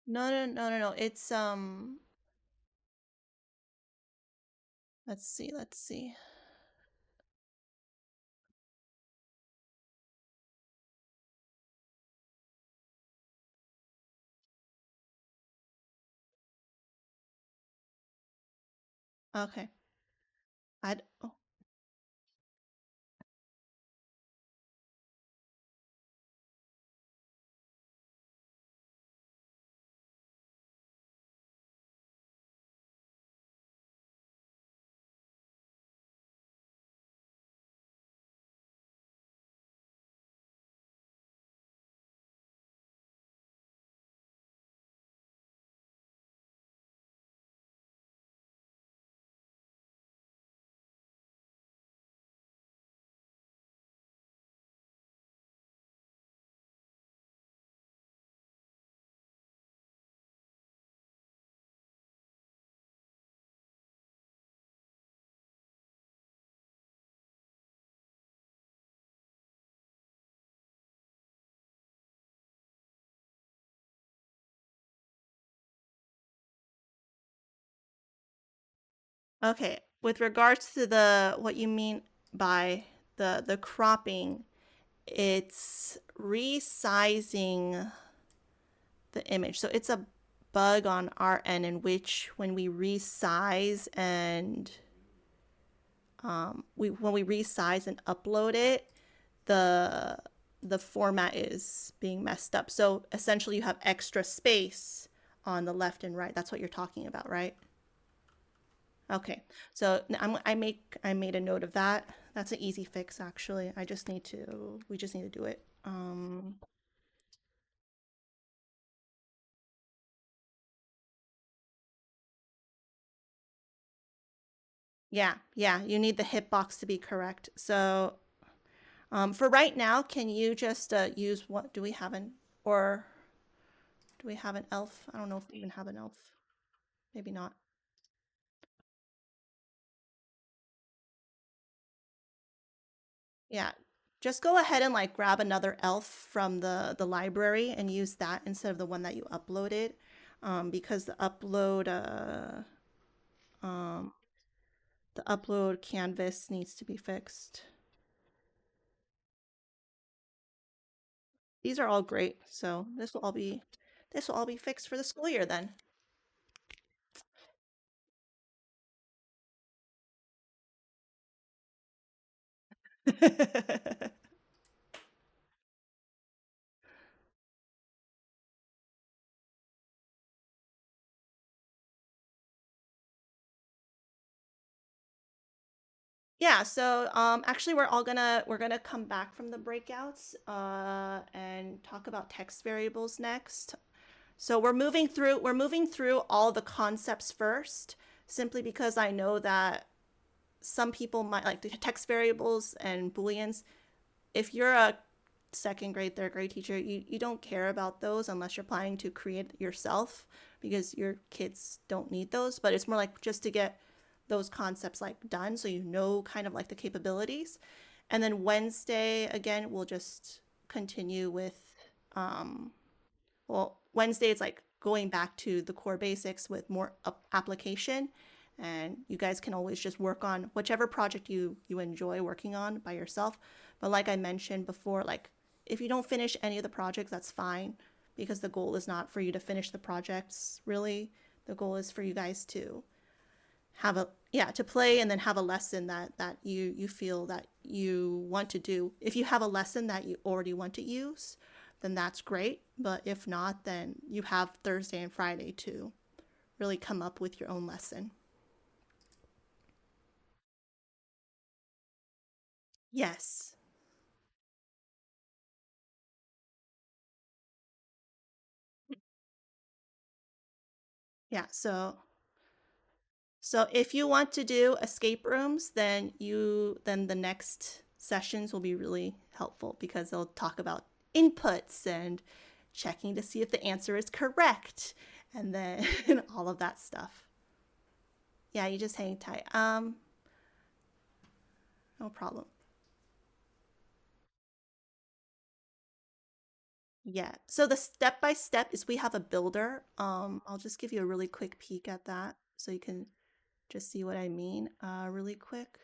No, no, no, no, no. It's let's see, let's see. Okay. Oh. Okay, with regards to the what you mean by the cropping, it's resizing the image. So it's a bug on our end in which when we resize and when we resize and upload it, the the format is being messed up. So essentially you have extra space on the left and right. That's what you're talking about, right? Okay, so I made a note of that. That's an easy fix actually. We just need to do it. Yeah, yeah, you need the hitbox to be correct. So for right now, can you just use what do we have an or do we have an elf? I don't know if we even have an elf. Maybe not. Yeah, just go ahead and like grab another elf from the library and use that instead of the one that you uploaded, because um, the upload canvas needs to be fixed. These are all great, so this will all be fixed for the school year then. Yeah, so actually we're gonna come back from the breakouts and talk about text variables next. So we're moving through all the concepts first, simply because I know that some people might like the text variables and booleans. If you're a second grade, third grade teacher, you don't care about those unless you're planning to create yourself because your kids don't need those. But it's more like just to get those concepts like done so you know kind of like the capabilities. And then Wednesday again we'll just continue with um well, Wednesday is like going back to the core basics with more application. And you guys can always just work on whichever project you enjoy working on by yourself. But like I mentioned before, like if you don't finish any of the projects, that's fine because the goal is not for you to finish the projects really. The goal is for you guys to have a to play and then have a lesson that you feel that you want to do. If you have a lesson that you already want to use, then that's great. But if not, then you have Thursday and Friday to really come up with your own lesson. Yes. Yeah. So if you want to do escape rooms, then the next sessions will be really helpful because they'll talk about inputs and checking to see if the answer is correct and then all of that stuff. Yeah, you just hang tight. No problem. Yeah. So the step by step is we have a builder. I'll just give you a really quick peek at that so you can just see what I mean really quick.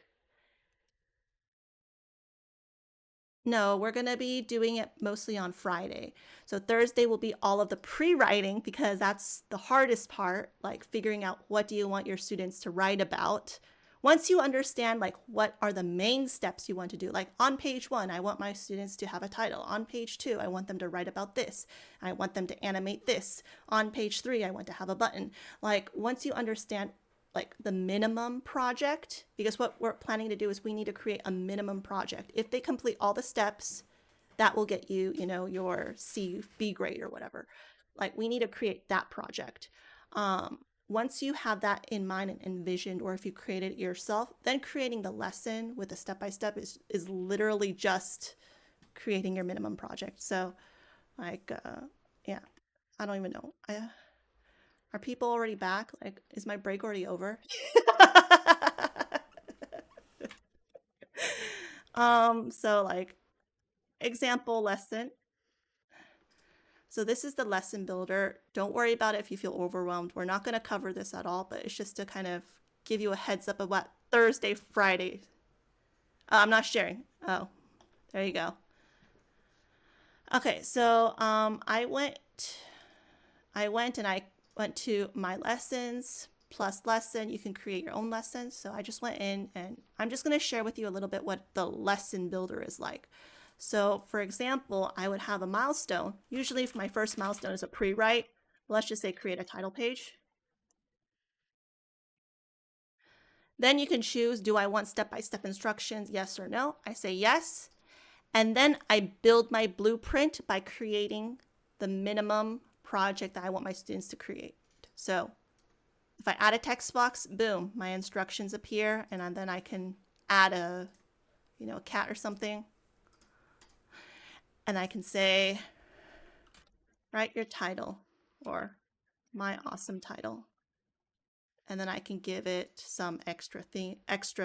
No, we're going to be doing it mostly on Friday. So Thursday will be all of the pre-writing because that's the hardest part, like figuring out what do you want your students to write about. Once you understand like what are the main steps you want to do, like on page 1, I want my students to have a title. On page 2, I want them to write about this. I want them to animate this. On page 3, I want to have a button. Like once you understand like the minimum project, because what we're planning to do is we need to create a minimum project. If they complete all the steps, that will get you, you know, your C, B grade or whatever. Like we need to create that project. Once you have that in mind and envisioned, or if you created it yourself, then creating the lesson with a step-by-step is literally just creating your minimum project. So like, yeah, I don't even know. Are people already back? Like, is my break already over? So like example lesson. So this is the lesson builder. Don't worry about it if you feel overwhelmed. We're not going to cover this at all, but it's just to kind of give you a heads up of what Thursday, Friday. I'm not sharing. Oh, there you go. Okay, so I went and I went to my lessons plus lesson. You can create your own lessons. So I just went in and I'm just going to share with you a little bit what the lesson builder is like. So for example, I would have a milestone. Usually if my first milestone is a pre-write, let's just say create a title page. Then you can choose, do I want step-by-step instructions, yes or no? I say yes. And then I build my blueprint by creating the minimum project that I want my students to create. So if I add a text box, boom, my instructions appear, and then I can add a, you know, a cat or something. And I can say, write your title or my awesome title. And then I can give it some extra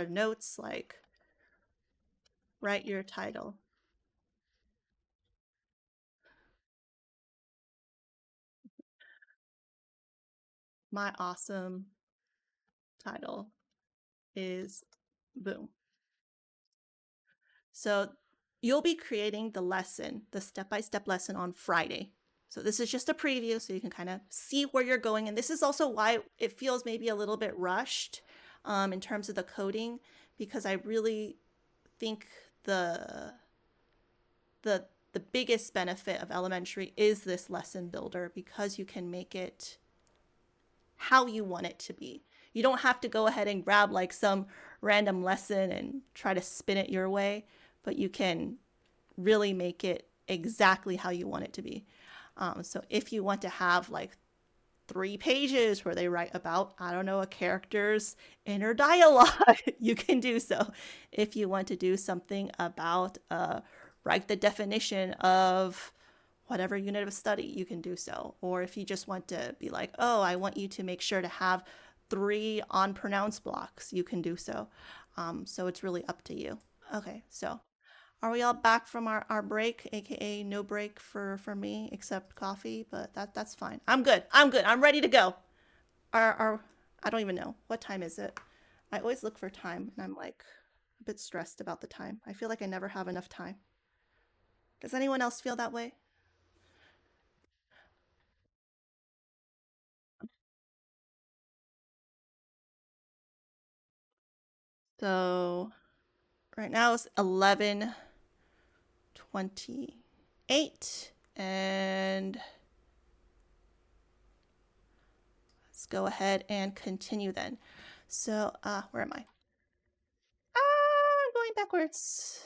notes like write your title. My awesome title is boom. So you'll be creating the lesson, the step-by-step lesson on Friday. So this is just a preview so you can kind of see where you're going. And this is also why it feels maybe a little bit rushed in terms of the coding, because I really think the biggest benefit of Elementary is this lesson builder because you can make it how you want it to be. You don't have to go ahead and grab like some random lesson and try to spin it your way, but you can really make it exactly how you want it to be. So if you want to have like 3 pages where they write about, I don't know, a character's inner dialogue, you can do so. If you want to do something about, write the definition of whatever unit of study, you can do so. Or if you just want to be like, oh, I want you to make sure to have 3 on pronounce blocks, you can do so. So it's really up to you. Okay, so are we all back from our break, aka no break for me except coffee, but that's fine. I'm good. I'm ready to go. I don't even know. What time is it? I always look for time and I'm like a bit stressed about the time. I feel like I never have enough time. Does anyone else feel that way? So right now it's 11:28 and let's go ahead and continue then. So where am I? I'm going backwards.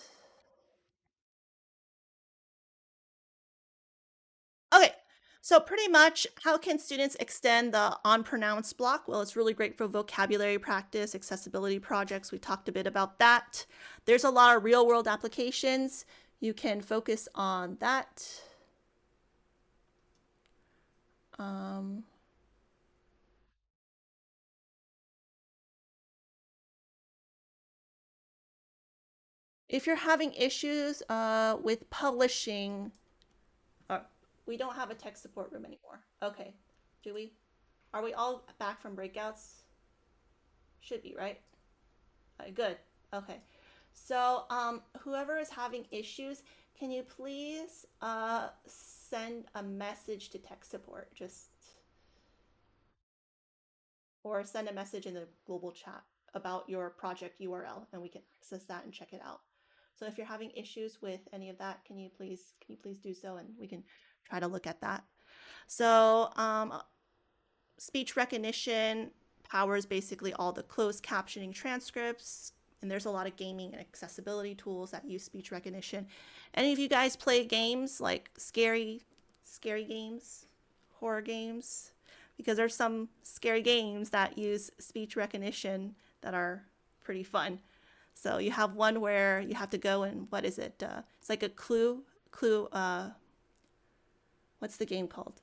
Okay, so pretty much how can students extend the on-pronounce block? Well, it's really great for vocabulary practice, accessibility projects. We talked a bit about that. There's a lot of real-world applications. You can focus on that. Um, If you're having issues with publishing, we don't have a tech support room anymore. Okay, do we? Are we all back from breakouts? Should be, right? Good. Okay. So, whoever is having issues, can you please send a message to tech support? Or send a message in the global chat about your project URL, and we can access that and check it out. So if you're having issues with any of that, can you please do so, and we can try to look at that. So speech recognition powers basically all the closed captioning transcripts, and there's a lot of gaming and accessibility tools that use speech recognition. Any of you guys play games like scary games, horror games? Because there's some scary games that use speech recognition that are pretty fun. So you have one where you have to go and what is it? It's like a clue. What's the game called?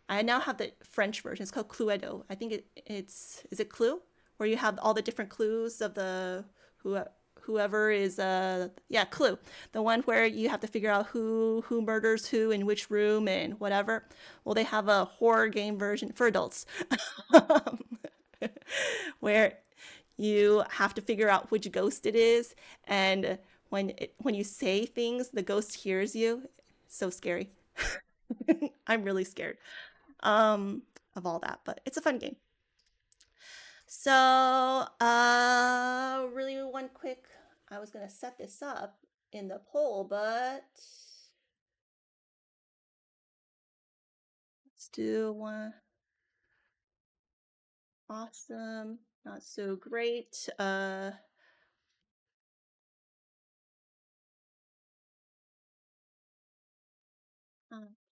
I now have the French version. It's called Cluedo. I think it's is it Clue, where you have all the different clues of the whoever is Clue, the one where you have to figure out who murders who in which room and whatever. Well, they have a horror game version for adults where you have to figure out which ghost it is, and when you say things, the ghost hears you. It's so scary. I'm really scared of all that, but it's a fun game. So, really one quick, I was gonna set this up in the poll, but let's do one. Awesome, not so great.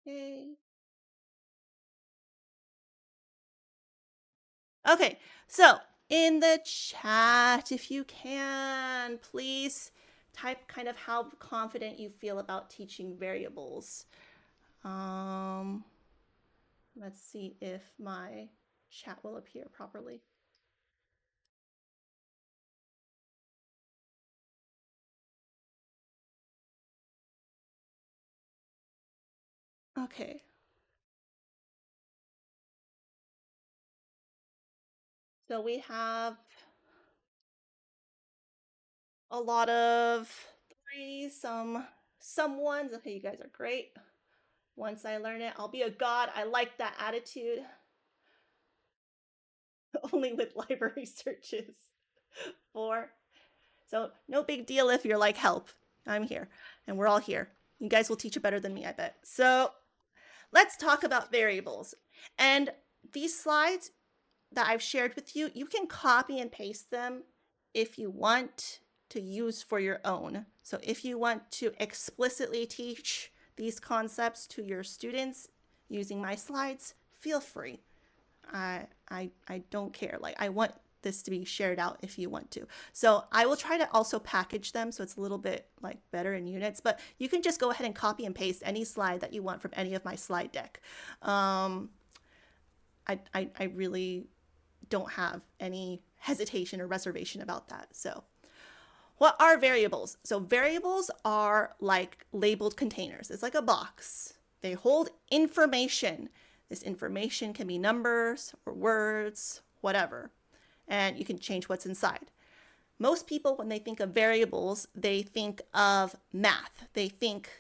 Okay. Okay, so in the chat, if you can, please type kind of how confident you feel about teaching variables. Let's see if my chat will appear properly. Okay. So we have a lot of threes, some ones. Okay, you guys are great. Once I learn it, I'll be a god. I like that attitude. Only with library searches. 4. So no big deal if you're like, help. I'm here, and we're all here. You guys will teach it better than me, I bet. So let's talk about variables. And these slides that I've shared with you, you can copy and paste them if you want to use for your own. So if you want to explicitly teach these concepts to your students using my slides, feel free. I don't care. Like, I want this to be shared out if you want to. So I will try to also package them so it's a little bit like better in units, but you can just go ahead and copy and paste any slide that you want from any of my slide deck. I really don't have any hesitation or reservation about that. So what are variables? So variables are like labeled containers. It's like a box. They hold information. This information can be numbers or words, whatever. And you can change what's inside. Most people, when they think of variables, they think of math. They think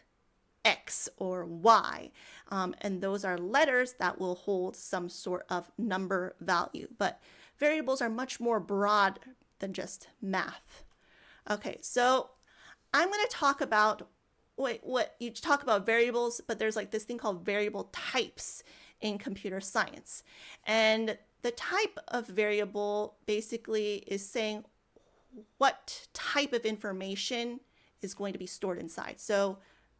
X or Y. And those are letters that will hold some sort of number value. But variables are much more broad than just math. Okay, so I'm going to talk about what you talk about variables, but there's like this thing called variable types in computer science. And the type of variable basically is saying what type of information is going to be stored inside. So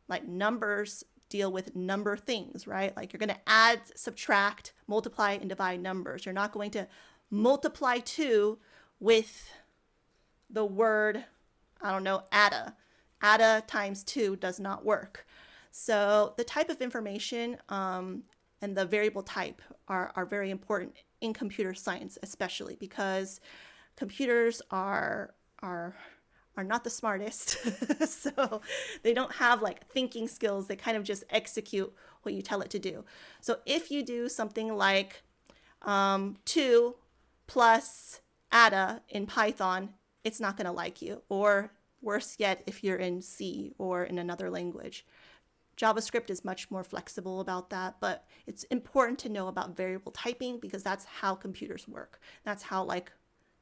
like numbers deal with number things, right? Like you're going to add, subtract, multiply, and divide numbers. You're not going to multiply 2 with the word, I don't know, atta. Atta times 2 does not work. So the type of information and the variable type are very important in computer science, especially because computers are are not the smartest. So they don't have like thinking skills. They kind of just execute what you tell it to do. So if you do something like 2 plus ADA in Python, it's not going to like you. Or worse yet, if you're in C or in another language. JavaScript is much more flexible about that, but it's important to know about variable typing because that's how computers work. That's how like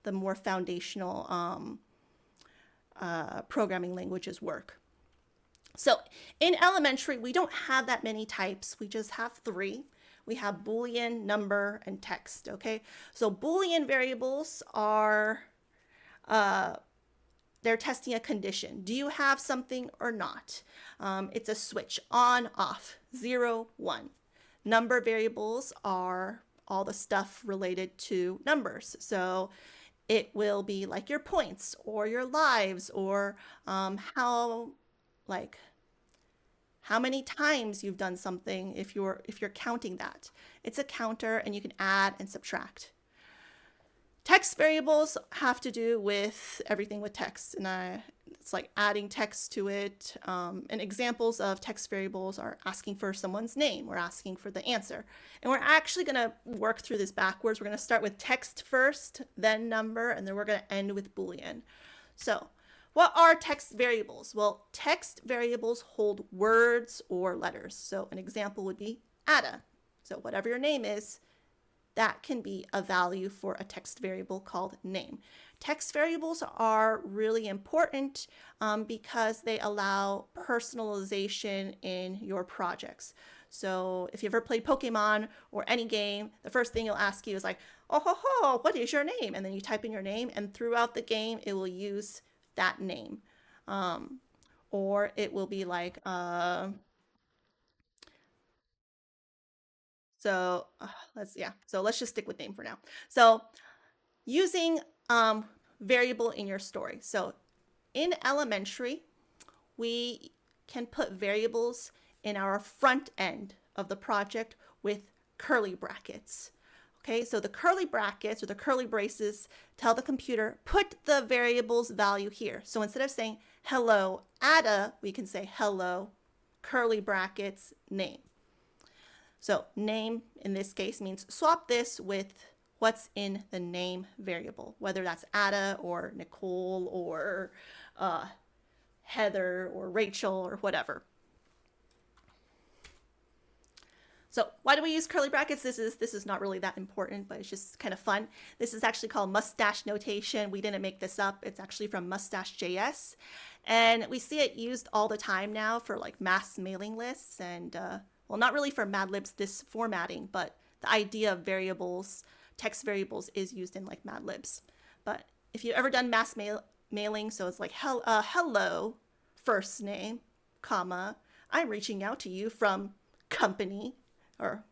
the more foundational programming languages work. So in elementary, we don't have that many types. We just have 3. We have Boolean, number, and text, okay? So Boolean variables are, they're testing a condition. Do you have something or not? It's a switch, on, off, 0, 1. Number variables are all the stuff related to numbers. So it will be like your points or your lives or how many times you've done something if you're counting that. It's a counter and you can add and subtract. Text variables have to do with everything with text, and it's like adding text to it. And examples of text variables are asking for someone's name or asking for the answer. And we're actually going to work through this backwards. We're going to start with text first, then number, and then we're going to end with Boolean. So what are text variables? Well, text variables hold words or letters. So an example would be Ada. So whatever your name is, that can be a value for a text variable called name. Text variables are really important because they allow personalization in your projects. So if you ever played Pokemon or any game, the first thing it'll ask you is like, oh ho ho, what is your name? And then you type in your name, and throughout the game, it will use that name. Or it will be like, so let's just stick with name for now. So using variable in your story. So in elementary, we can put variables in our front end of the project with curly brackets. Okay, so the curly brackets or the curly braces tell the computer, put the variable's value here. So instead of saying hello Ada, we can say hello curly brackets name. So name in this case means swap this with what's in the name variable, whether that's Ada or Nicole or Heather or Rachel or whatever. So why do we use curly brackets? This is not really that important, but it's just kind of fun. This is actually called mustache notation. We didn't make this up. It's actually from Mustache.js. And we see it used all the time now for like mass mailing lists and well, not really for Mad Libs, this formatting, but the idea of variables, text variables is used in like Mad Libs. But if you've ever done mass mailing, so it's like, hello, first name, comma, I'm reaching out to you from company, or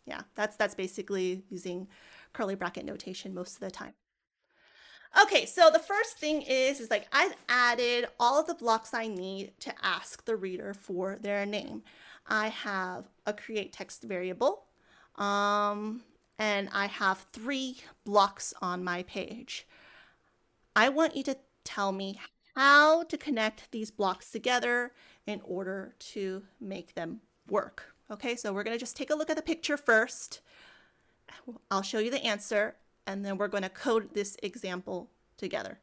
yeah, that's basically using curly bracket notation most of the time. Okay, so the first thing is like I've added all of the blocks I need to ask the reader for their name. I have a create text variable, and I have 3 blocks on my page. I want you to tell me how to connect these blocks together in order to make them work. Okay, so we're going to just take a look at the picture first. I'll show you the answer, and then we're going to code this example together.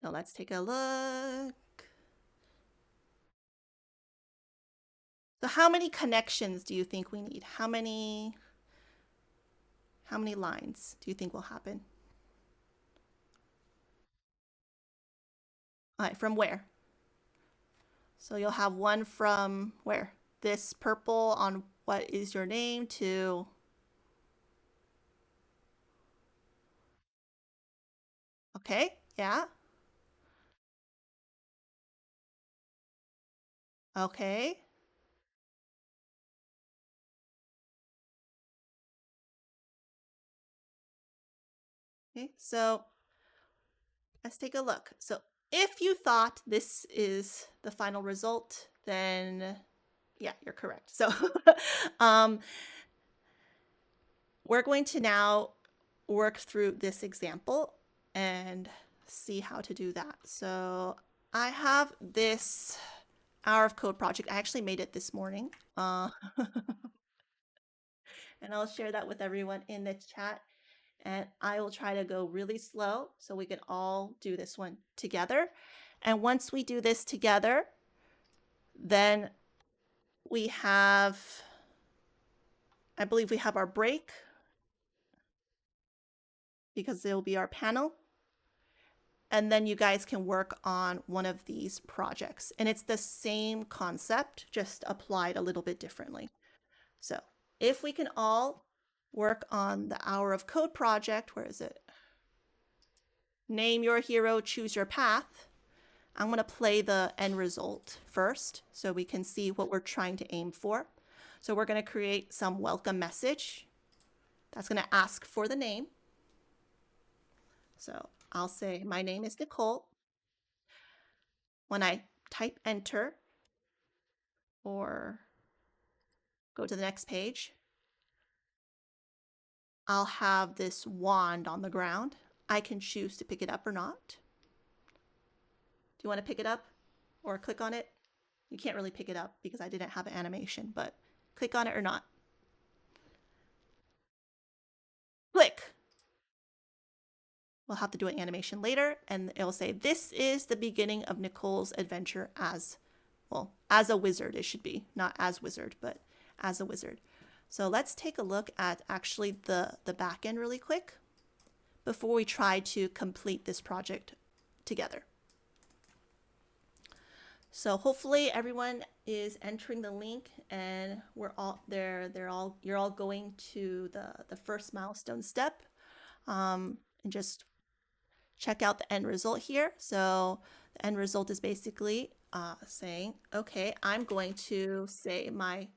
So let's take a look. So how many connections do you think we need? How many lines do you think will happen? All right, from where? So you'll have one from where? This purple on what is your name to okay, yeah. Okay. Okay, so let's take a look. So if you thought this is the final result, then yeah, you're correct. So we're going to now work through this example and see how to do that. So I have this hour of code project. I actually made it this morning. And I'll share that with everyone in the chat. And I will try to go really slow so we can all do this one together. And once we do this together, then we have, I believe we have our break because it'll be our panel. And then you guys can work on one of these projects. And it's the same concept, just applied a little bit differently. So if we can all work on the hour of code project, where is it? Name your hero, choose your path. I'm going to play the end result first so we can see what we're trying to aim for. So we're going to create some welcome message that's going to ask for the name. So I'll say, my name is Nicole. When I type enter or go to the next page, I'll have this wand on the ground. I can choose to pick it up or not. Do you want to pick it up or click on it? You can't really pick it up because I didn't have an animation, but click on it or not. Click. We'll have to do an animation later, and it'll say, this is the beginning of Nicole's adventure as, well, as a wizard it should be, not as wizard, but as a wizard. So let's take a look at actually the back end really quick before we try to complete this project together. So hopefully everyone is entering the link and we're all there. You're all going to the first milestone step, and just check out the end result here. So the end result is basically saying, okay, I'm going to say my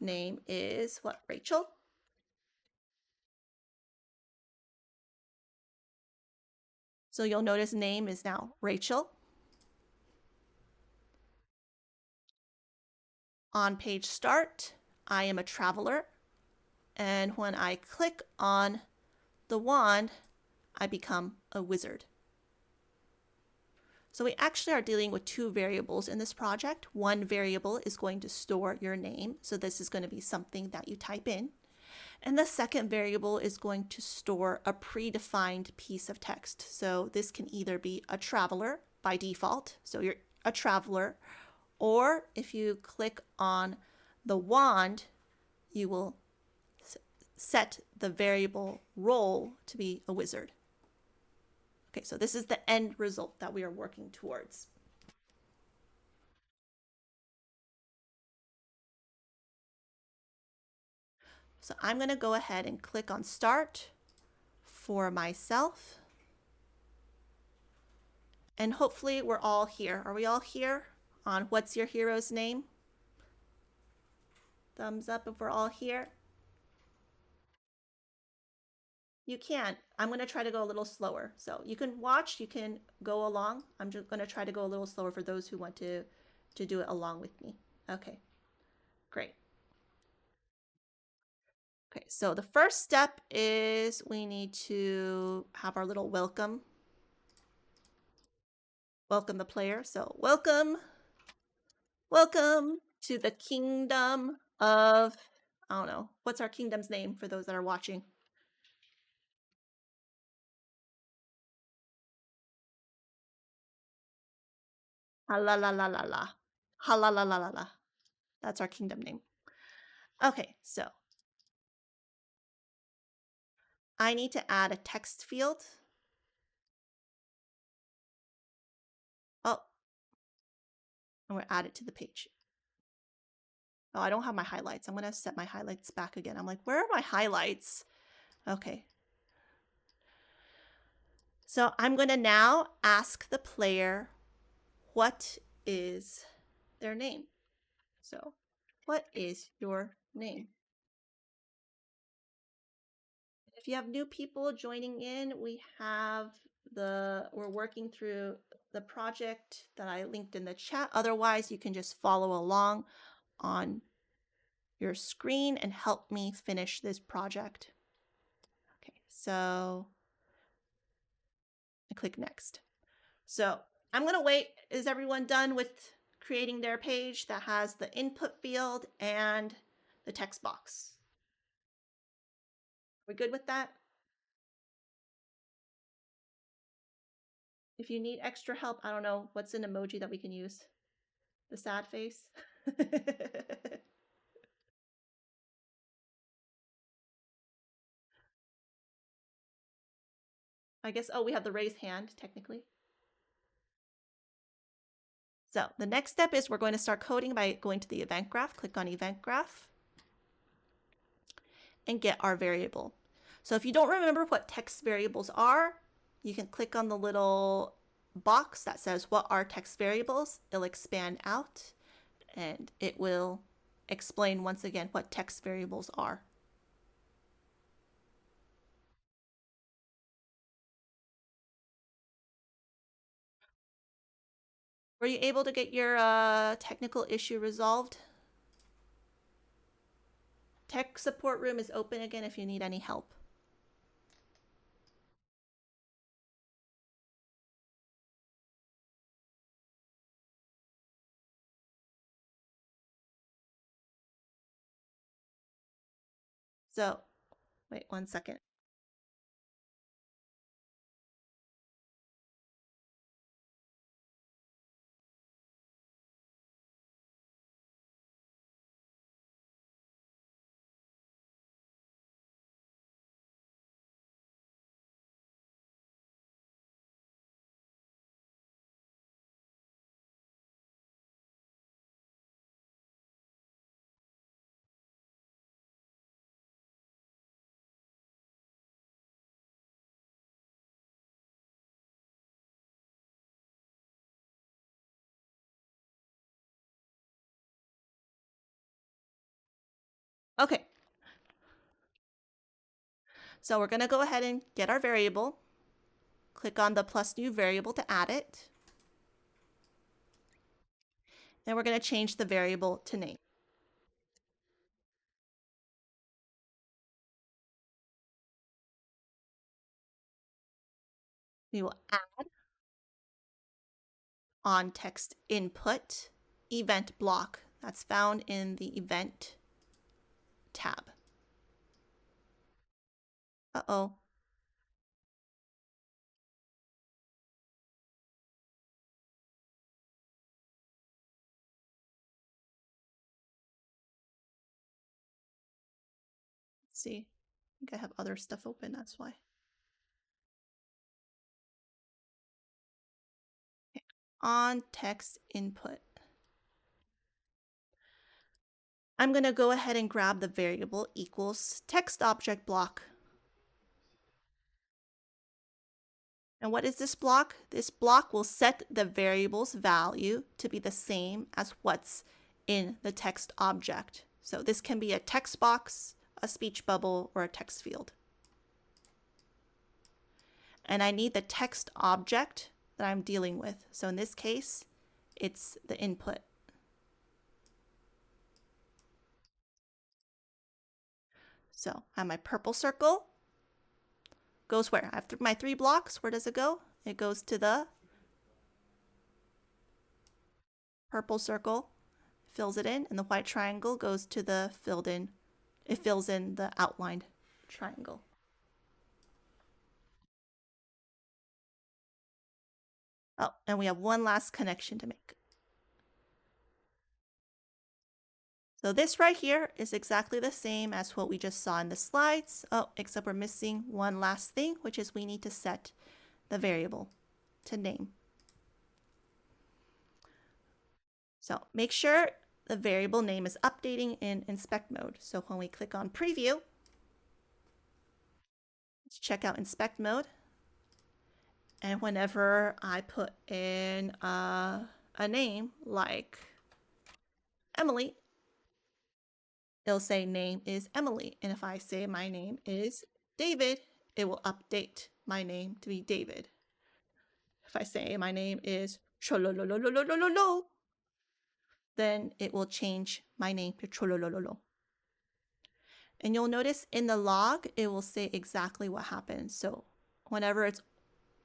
name is what, Rachel? So you'll notice name is now Rachel. On page start, I am a traveler. And when I click on the wand, I become a wizard. So we actually are dealing with two variables in this project. One variable is going to store your name. So this is going to be something that you type in. And the second variable is going to store a predefined piece of text. So this can either be a traveler by default. So you're a traveler. Or if you click on the wand, you will set the variable role to be a wizard. Okay, so this is the end result that we are working towards. So I'm going to go ahead and click on start for myself. And hopefully we're all here. Are we all here on what's your hero's name? Thumbs up if we're all here. You can. I'm going to try to go a little slower. So you can watch, you can go along. I'm just going to try to go a little slower for those who want to do it along with me. Okay, great. Okay, so the first step is we need to have our little welcome the player. So welcome to the kingdom of, I don't know, what's our kingdom's name for those that are watching? Halalalalala. Halalalalala. That's our kingdom name. Okay, so I need to add a text field. Oh, and we'll add it to the page. Oh, I don't have my highlights. I'm going to set my highlights back again. I'm like, where are my highlights? Okay. So I'm going to now ask the player, what is their name? So what is your name? If you have new people joining in, we're working through the project that I linked in the chat. Otherwise, you can just follow along on your screen and help me finish this project. Okay, So I click next. So I'm going to wait. Is everyone done with creating their page that has the input field and the text box? We good with that? If you need extra help, I don't know, what's an emoji that we can use? The sad face? I guess, oh, we have the raised hand, technically. So the next step is we're going to start coding by going to the event graph. Click on event graph and get our variable. So if you don't remember what text variables are, you can click on the little box that says what are text variables. It'll expand out and it will explain once again what text variables are. Were you able to get your technical issue resolved? Tech support room is open again if you need any help. So, wait 1 second. Okay. So we're going to go ahead and get our variable. Click on the plus new variable to add it. Then we're going to change the variable to name. We will add on text input event block that's found in the event tab. Uh-oh. Let's see. I think I have other stuff open, that's why. Okay. On text input. I'm going to go ahead and grab the variable equals text object block. And what is this block? This block will set the variable's value to be the same as what's in the text object. So this can be a text box, a speech bubble, or a text field. And I need the text object that I'm dealing with. So in this case, it's the input. So I have my purple circle. Goes where? I have my 3 blocks. Where does it go? It goes to the purple circle, fills it in, and the white triangle goes to the filled in. It fills in the outlined triangle. Oh, and we have one last connection to make. So this right here is exactly the same as what we just saw in the slides. Oh, except we're missing one last thing, which is we need to set the variable to name. So make sure the variable name is updating in inspect mode. So when we click on preview, let's check out inspect mode. And whenever I put in a name like Emily, it'll say name is Emily. And if I say my name is David, it will update my name to be David. If I say my name is Cholololololololo, then it will change my name to Chololololo. And you'll notice in the log, it will say exactly what happened. So whenever it's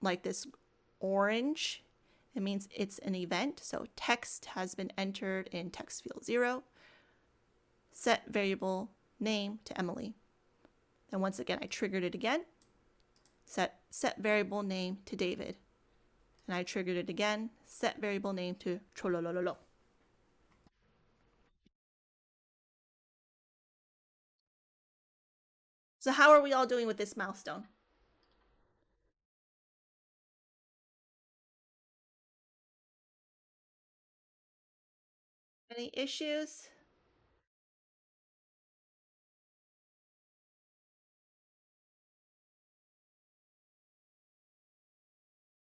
like this orange, it means it's an event. So text has been entered in text field 0. Set variable name to Emily. And once again, I triggered it again. Set variable name to David. And I triggered it again. Set variable name to Chololololo. So how are we all doing with this milestone? Any issues?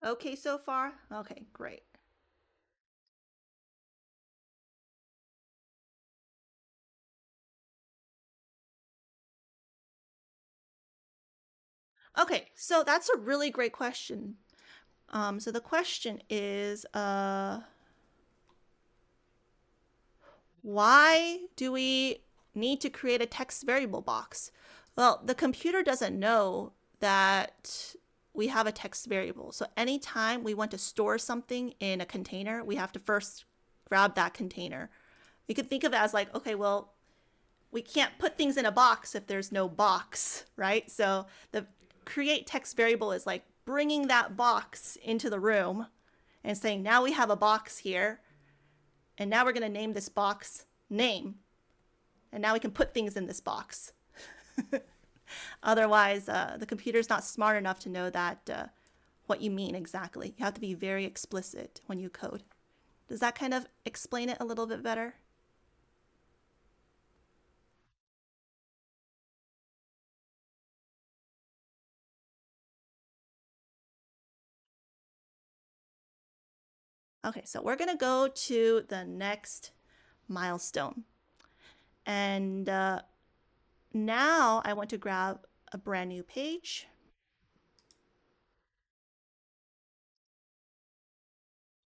Okay so far? Okay, great. Okay, so that's a really great question. So the question is, why do we need to create a text variable box? Well, the computer doesn't know that we have a text variable. So anytime we want to store something in a container, we have to first grab that container. You could think of it as like, okay, well, we can't put things in a box if there's no box, right? So the create text variable is like bringing that box into the room and saying, now we have a box here, and now we're going to name this box name. And now we can put things in this box. Otherwise, the computer's not smart enough to know that what you mean exactly. You have to be very explicit when you code. Does that kind of explain it a little bit better? Okay, so we're gonna go to the next milestone. And now I want to grab a brand new page.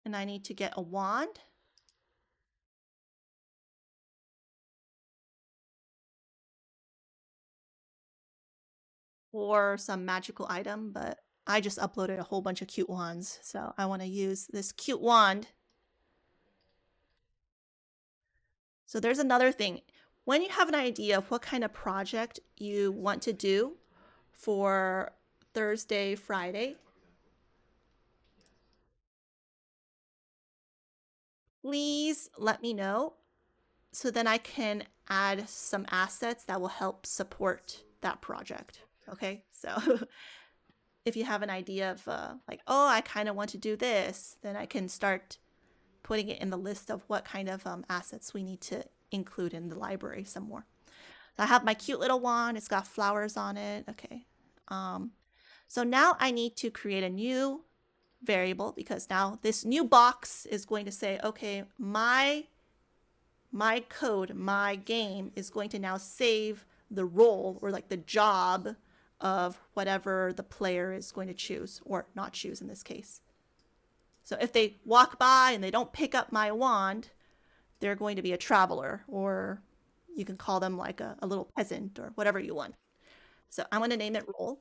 And I need to get a wand. Or some magical item, but I just uploaded a whole bunch of cute wands. So I want to use this cute wand. So there's another thing. When you have an idea of what kind of project you want to do for Thursday, Friday, please let me know so then I can add some assets that will help support that project. Okay, so if you have an idea of like, oh, I kind of want to do this, then I can start putting it in the list of what kind of assets we need to include in the library some more. So I have my cute little wand. It's got flowers on it. Okay. So now I need to create a new variable because now this new box is going to say, okay, my code, my game is going to now save the role or like the job of whatever the player is going to choose or not choose in this case. So if they walk by and they don't pick up my wand, they're going to be a traveler, or you can call them like a little peasant or whatever you want. So I'm going to name it role.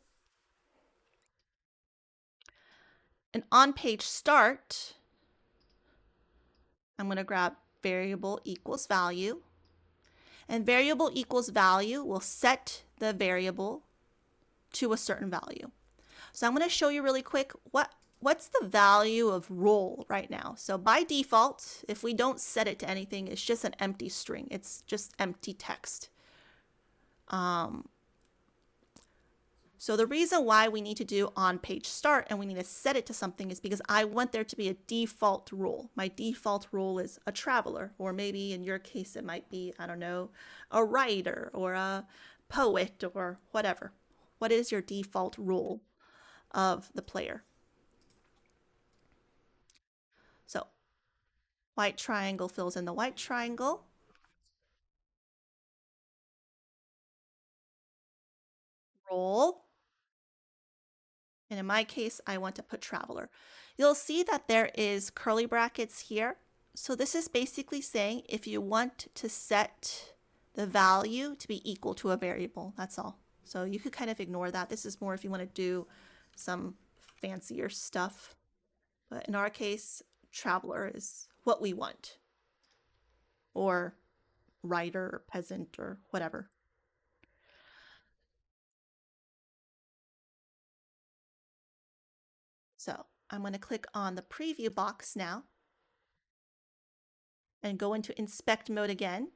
And on page start, I'm going to grab variable equals value. And variable equals value will set the variable to a certain value. So I'm going to show you really quick what's the value of role right now. So by default, if we don't set it to anything, it's just an empty string. It's just empty text. So the reason why we need to do on page start and we need to set it to something is because I want there to be a default role. My default role is a traveler, or maybe in your case, it might be, I don't know, a writer or a poet or whatever. What is your default role of the player? So white triangle fills in the white triangle. Role. And in my case, I want to put traveler. You'll see that there is curly brackets here. So this is basically saying if you want to set the value to be equal to a variable. That's all. So you could kind of ignore that. This is more if you want to do some fancier stuff. But in our case, traveler is what we want. Or writer or peasant or whatever. So I'm going to click on the preview box now and go into inspect mode again.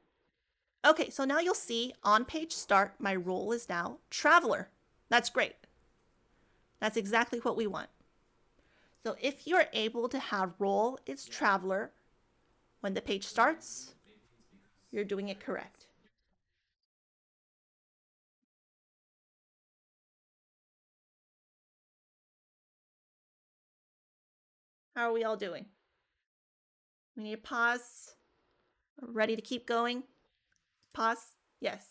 Okay, so now you'll see on page start, my role is now traveler. That's great. That's exactly what we want. So if you're able to have role is traveler when the page starts, you're doing it correct. How are we all doing? We need to pause. Ready to keep going? Pause? Yes.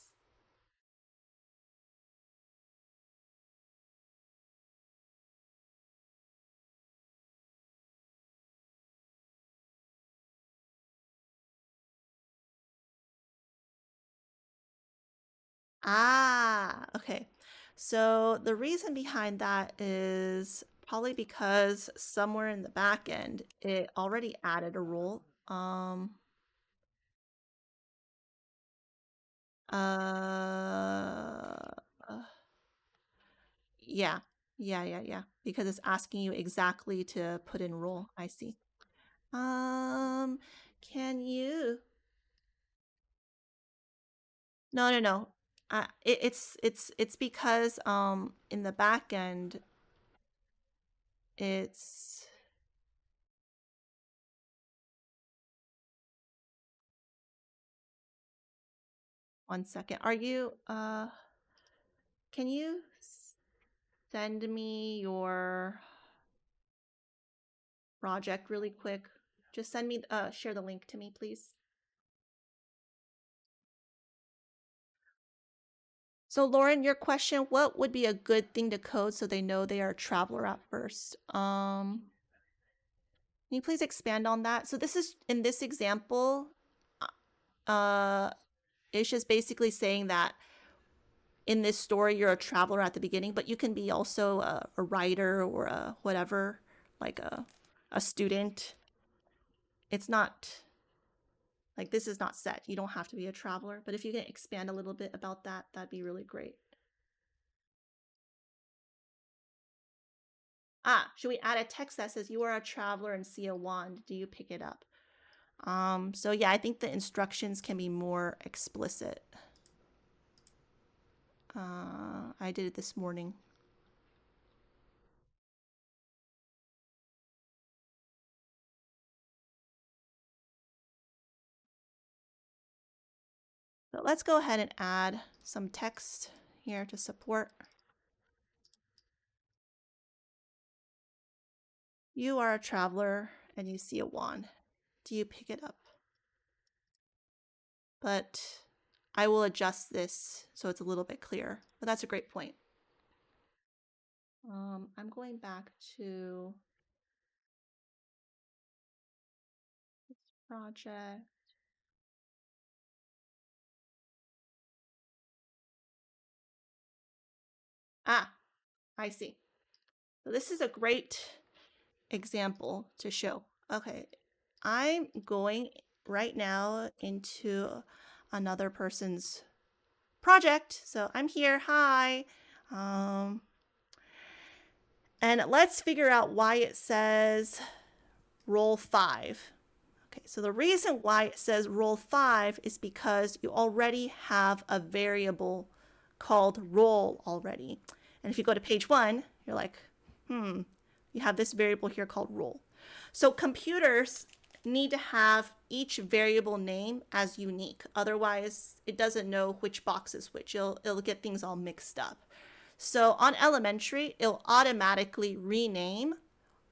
Ah, okay. So the reason behind that is probably because somewhere in the back end, it already added a rule. Yeah, yeah. Because it's asking you exactly to put in rule. I see. Can you? No. It's because in the back end, it's one second. Are you can you send me your project really quick? Just send me share the link to me, please. So Lauren, your question, what would be a good thing to code so they know they are a traveler at first? Can you please expand on that? So this is in this example, it's just basically saying that in this story you're a traveler at the beginning, but you can be also a writer or a whatever, like a student. It's not like this is not set. You don't have to be a traveler, but if you can expand a little bit about that, that'd be really great. Ah, should we add a text that says you are a traveler and see a wand? Do you pick it up? So yeah, I think the instructions can be more explicit. I did it this morning. But let's go ahead and add some text here to support. You are a traveler and you see a wand. Do you pick it up? But I will adjust this so it's a little bit clearer. But that's a great point. I'm going back to this project. Ah, I see. So this is a great example to show. Okay, I'm going right now into another person's project. So I'm here. Hi. And let's figure out why it says roll 5. Okay, so the reason why it says roll 5 is because you already have a variable called roll already. And if you go to page 1, you're like, you have this variable here called roll. So computers need to have each variable name as unique. Otherwise, it doesn't know which box is which. It'll get things all mixed up. So on Elementari, it'll automatically rename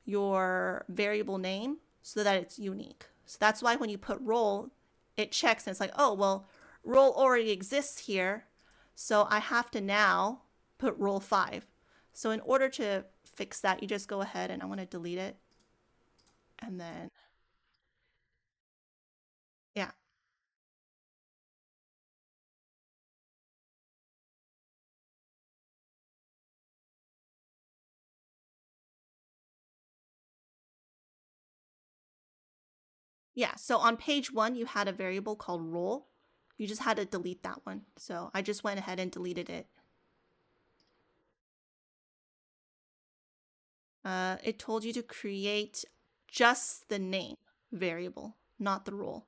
your variable name so that it's unique. So that's why when you put roll, it checks and it's like, oh, well, roll already exists here. So I have to now put roll 5. So in order to fix that, you just go ahead and I want to delete it. And then, yeah. Yeah, so on page 1, you had a variable called role. You just had to delete that one. So I just went ahead and deleted it. It told you to create just the name variable, not the role,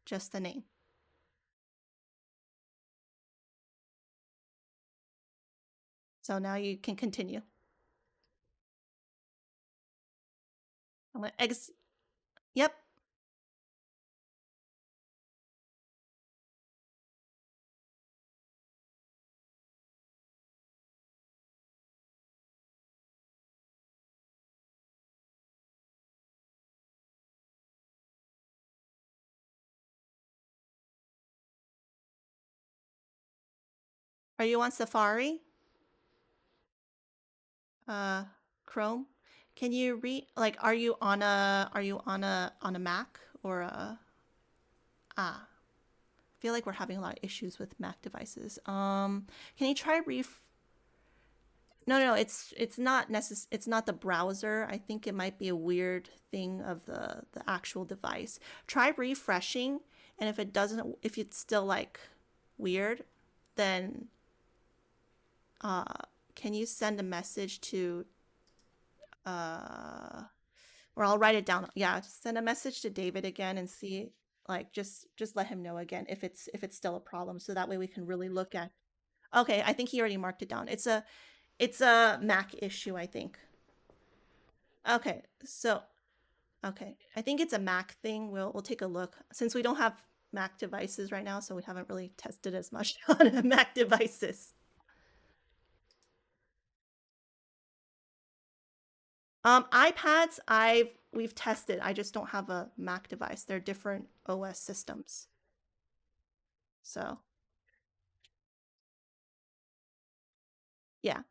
just the name. So now you can continue. I'm gonna Yep. Are you on Safari? Chrome? Can you read, like, are you on a Mac or a I feel like we're having a lot of issues with Mac devices. Can you try No, it's not it's not the browser. I think it might be a weird thing of the actual device. Try refreshing, and if it doesn't, if it's still like weird, then can you send a message to or I'll write it down. Yeah, just send a message to David again and see, like, just let him know again if it's still a problem, so that way we can really look at. Okay, I think he already marked it down. It's a Mac issue, I think. Okay, so okay, I think it's a Mac thing. We'll take a look since we don't have Mac devices right now, so we haven't really tested as much on Mac devices. iPads, we've tested. I just don't have a Mac device. They're different OS systems. So, yeah.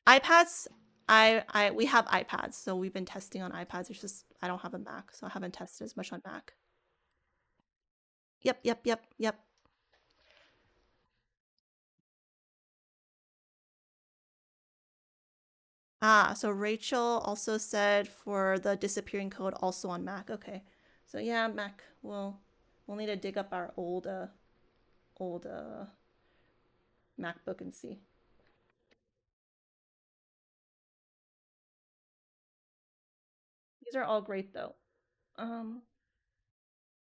iPads, we have iPads, so we've been testing on iPads. It's just I don't have a Mac, so I haven't tested as much on Mac. Yep. Ah, so Rachel also said for the disappearing code also on Mac. Okay. So yeah, Mac. We'll need to dig up our old MacBook and see. These are all great though. Um,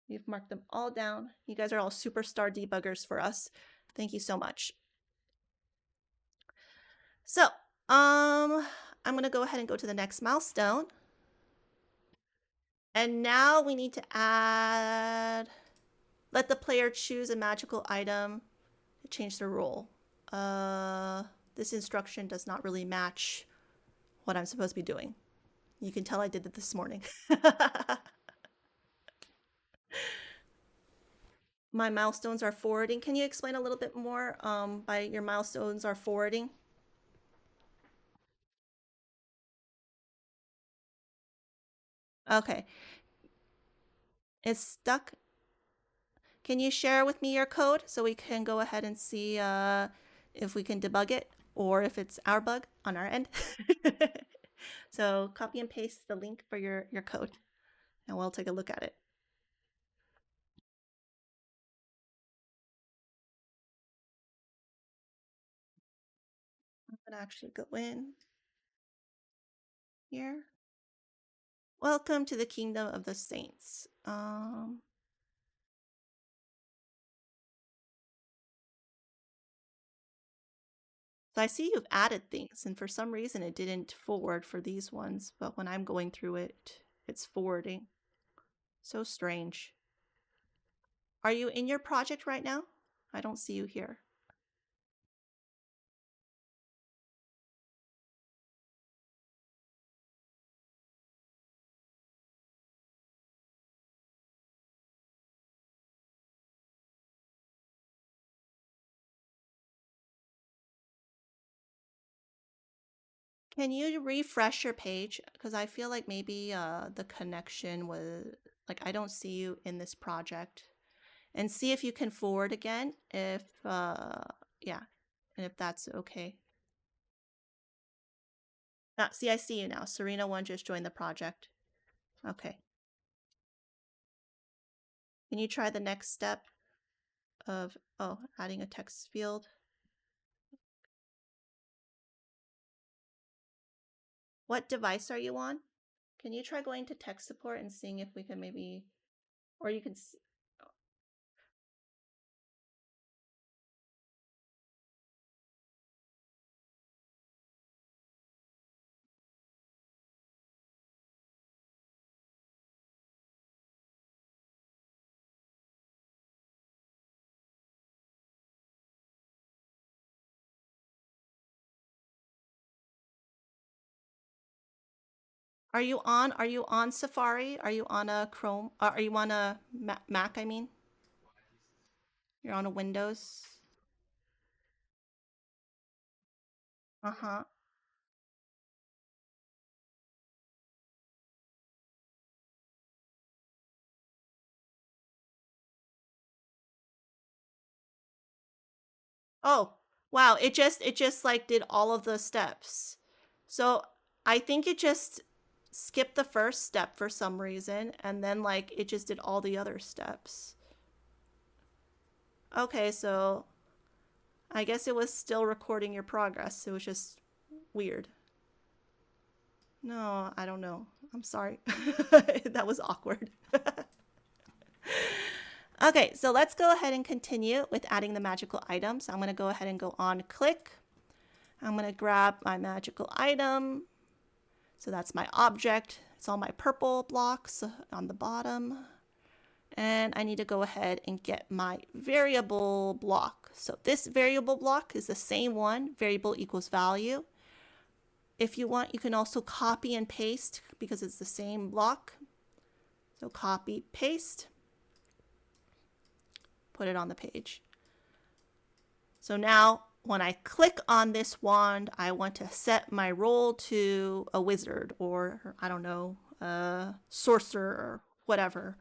you've marked them all down. You guys are all superstar debuggers for us. Thank you so much. So, I'm gonna go ahead and go to the next milestone. And now we need to add, let the player choose a magical item to change the role. This instruction does not really match what I'm supposed to be doing. You can tell I did it this morning. My milestones are forwarding. Can you explain a little bit more by your milestones are forwarding? Okay. It's stuck. Can you share with me your code so we can go ahead and see if we can debug it or if it's our bug on our end? So copy and paste the link for your code and we'll take a look at it. I'm gonna actually go in here. Welcome to the kingdom of the saints. So I see you've added things, and for some reason it didn't forward for these ones, but when I'm going through it, it's forwarding. So strange. Are you in your project right now? I don't see you here. Can you refresh your page? Because I feel like maybe the connection was, like, I don't see you in this project. And see if you can forward again, if, yeah, and if that's okay. See, I see you now. Serena1 just joined the project. Okay. Can you try the next step of, adding a text field? What device are you on? Can you try going to tech support and seeing if we can maybe, or you can, are you on Safari? Are you on a Chrome? Are you on a Mac, I mean? You're on a Windows? Uh-huh. Oh, wow. It just like did all of the steps. So I think it just skipped the first step for some reason, and then like it just did all the other steps. Okay, so I guess it was still recording your progress. It was just weird. No, I don't know. I'm sorry. That was awkward. Okay, so let's go ahead and continue with adding the magical items. I'm going to go ahead and go on click. I'm going to grab my magical item. So that's my object. It's all my purple blocks on the bottom. And I need to go ahead and get my variable block. So this variable block is the same one, variable equals value. If you want, you can also copy and paste because it's the same block. So copy, paste, put it on the page. So now when I click on this wand, I want to set my role to a wizard or, I don't know, a sorcerer or whatever.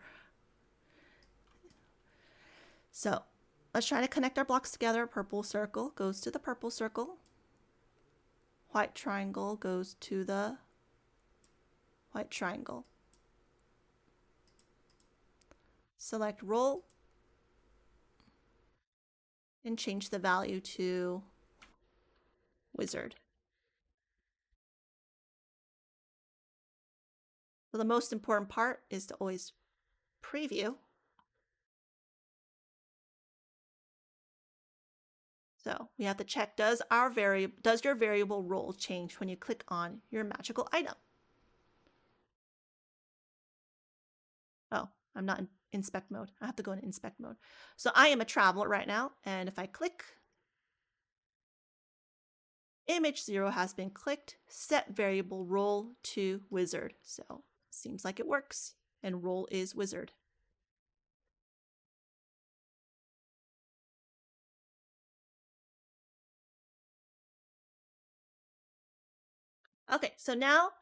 So let's try to connect our blocks together. Purple circle goes to the purple circle. White triangle goes to the white triangle. Select role and change the value to wizard. So the most important part is to always preview. So we have to check, does your variable role change when you click on your magical item? Oh, I'm not in inspect mode. I have to go in inspect mode. So I am a traveler right now, and if I click, image 0 has been clicked, set variable role to wizard. So seems like it works, and role is wizard. Okay, so now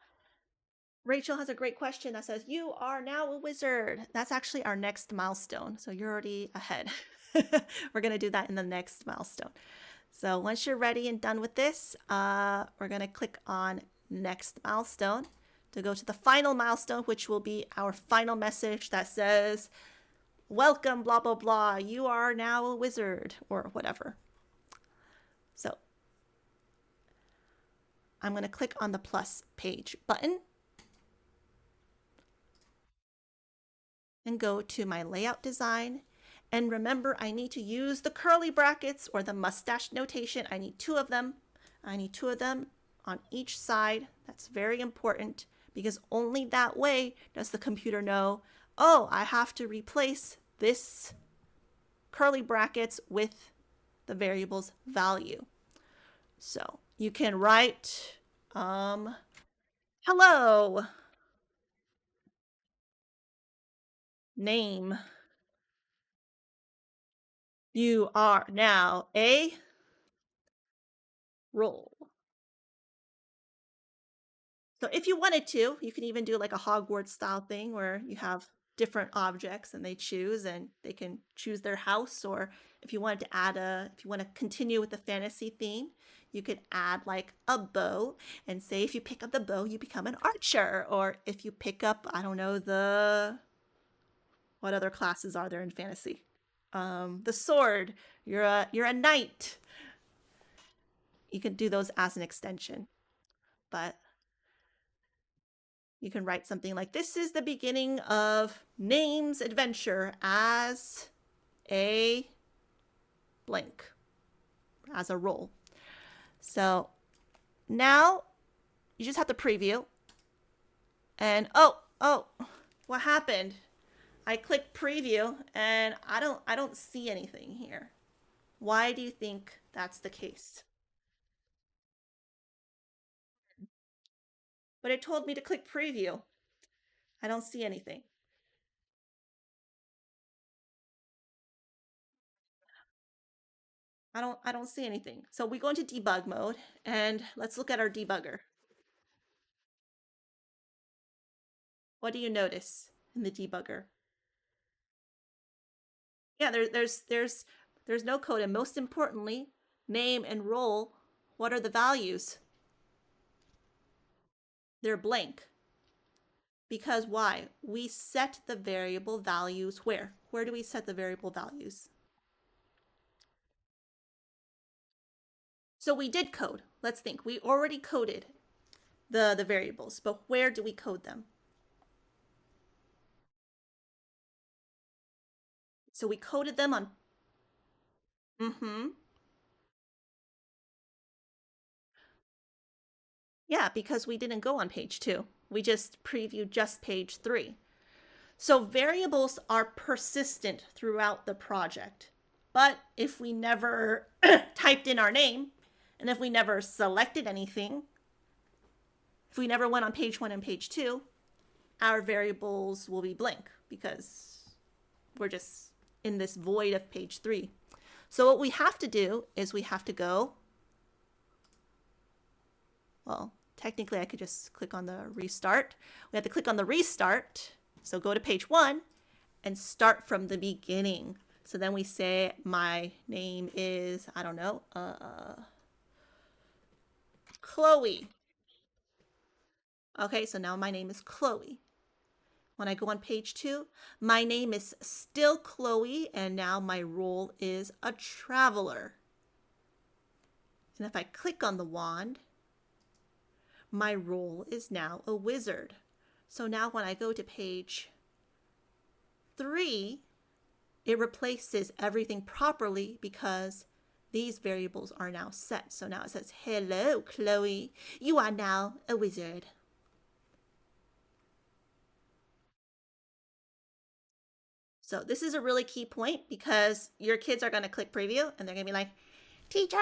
Rachel has a great question that says, you are now a wizard. That's actually our next milestone. So you're already ahead. We're going to do that in the next milestone. So once you're ready and done with this, we're going to click on next milestone to go to the final milestone, which will be our final message that says, welcome, blah, blah, blah. You are now a wizard or whatever. So I'm going to click on the plus page button and go to my layout design. And remember, I need to use the curly brackets or the mustache notation. I need 2 of them. I need 2 of them on each side. That's very important because only that way does the computer know, oh, I have to replace this curly brackets with the variable's value. So you can write, hello, name. You are now a role. So if you wanted to, you can even do like a Hogwarts style thing where you have different objects and they choose and they can choose their house. Or if you wanted to if you want to continue with the fantasy theme, you could add like a bow and say if you pick up the bow, you become an archer. Or if you pick up, I don't know, the What other classes are there in fantasy? The sword. You're a knight. You can do those as an extension, but you can write something like, this is the beginning of Name's adventure as a blank, as a role. So now you just have to preview. And oh, what happened? I clicked preview and I don't see anything here. Why do you think that's the case? But it told me to click preview. I don't see anything. I don't see anything. So we go into debug mode and let's look at our debugger. What do you notice in the debugger? Yeah, there's no code, and most importantly, name and role, what are the values? They're blank. Because why? We set the variable values where? Where do we set the variable values? So we did code. Let's think. We already coded the variables, but where do we code them? So we coded them on. Yeah, because we didn't go on page 2. We just previewed just page 3. So variables are persistent throughout the project. But if we never typed in our name, and if we never selected anything, if we never went on page 1 and page 2, our variables will be blank because we're just in this void of page 3. So what we have to do is we have to go, well, technically I could just click on the restart. We have to click on the restart. So go to page 1 and start from the beginning. So then we say my name is, I don't know, Chloe. Okay, so now my name is Chloe. When I go on page 2, my name is still Chloe, and now my role is a traveler. And if I click on the wand, my role is now a wizard. So now when I go to page 3, it replaces everything properly because these variables are now set. So now it says, hello, Chloe, you are now a wizard. So this is a really key point because your kids are going to click preview and they're going to be like, teacher,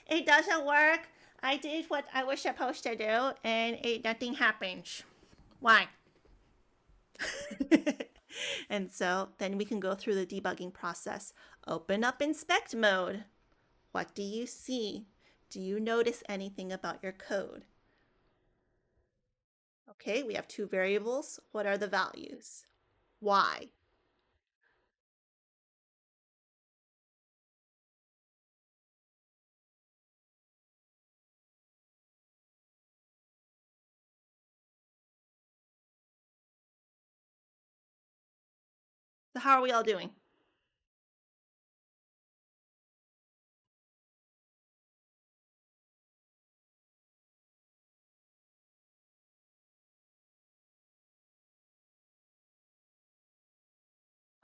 it doesn't work. I did what I was supposed to do and nothing happens. Why? And so then we can go through the debugging process. Open up inspect mode. What do you see? Do you notice anything about your code? Okay, we have 2 variables. What are the values? Why? So how are we all doing?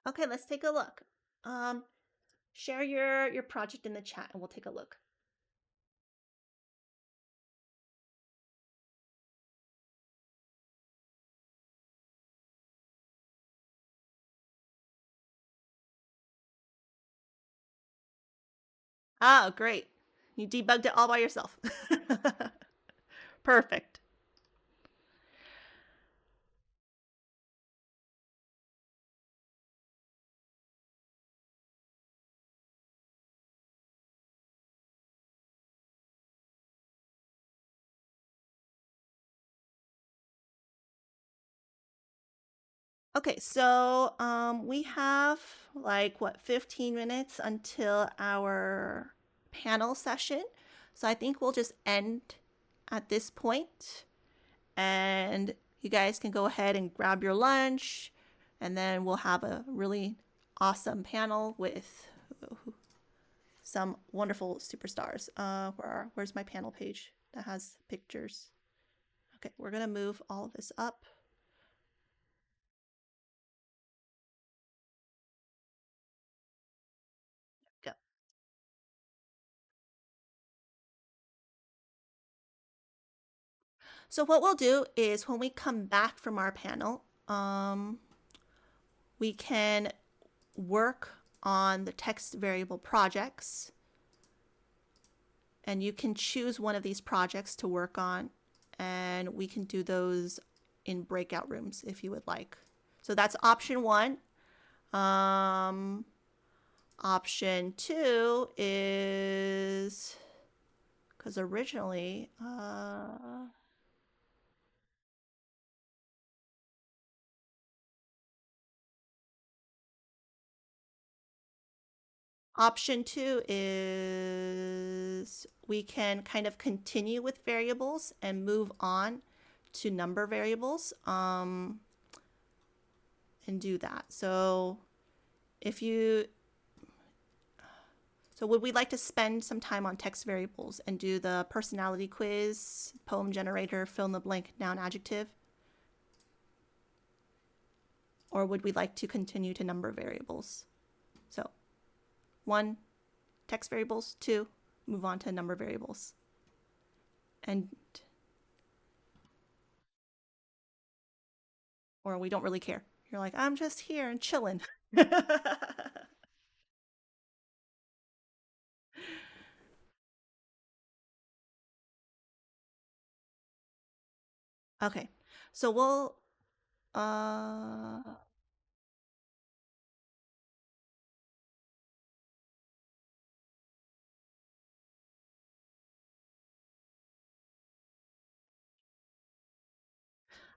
Okay, let's take a look. Share your project in the chat and we'll take a look. Oh, great. You debugged it all by yourself. Perfect. Okay, so we have like what, 15 minutes until our panel session. So I think we'll just end at this point and you guys can go ahead and grab your lunch, And then we'll have a really awesome panel with some wonderful superstars. Where's my panel page that has pictures? Okay, we're gonna move all of this up. Go. So what we'll do is when we come back from our panel, we can work on the text variable projects. And you can choose one of these projects to work on, and we can do those in breakout rooms if you would like. So that's option 1. Option 2 is, because originally, option 2 is we can kind of continue with variables and move on to number variables and do that. So would we like to spend some time on text variables and do the personality quiz, poem generator, fill in the blank, noun, adjective? Or would we like to continue to number variables? So 1, text variables. 2, move on to number variables. Or we don't really care. You're like, I'm just here and chilling. Okay, so we'll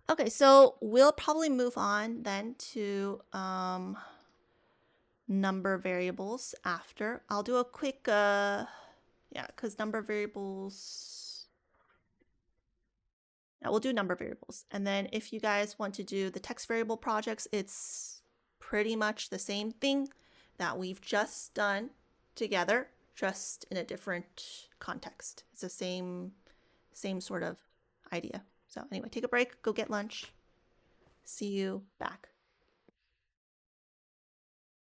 okay, so we'll probably move on then to number variables after. I'll do a quick yeah, because number variables, yeah, we'll do number variables. And then if you guys want to do the text variable projects, it's pretty much the same thing that we've just done together, just in a different context. It's the same sort of idea. So anyway, take a break, go get lunch. See you back.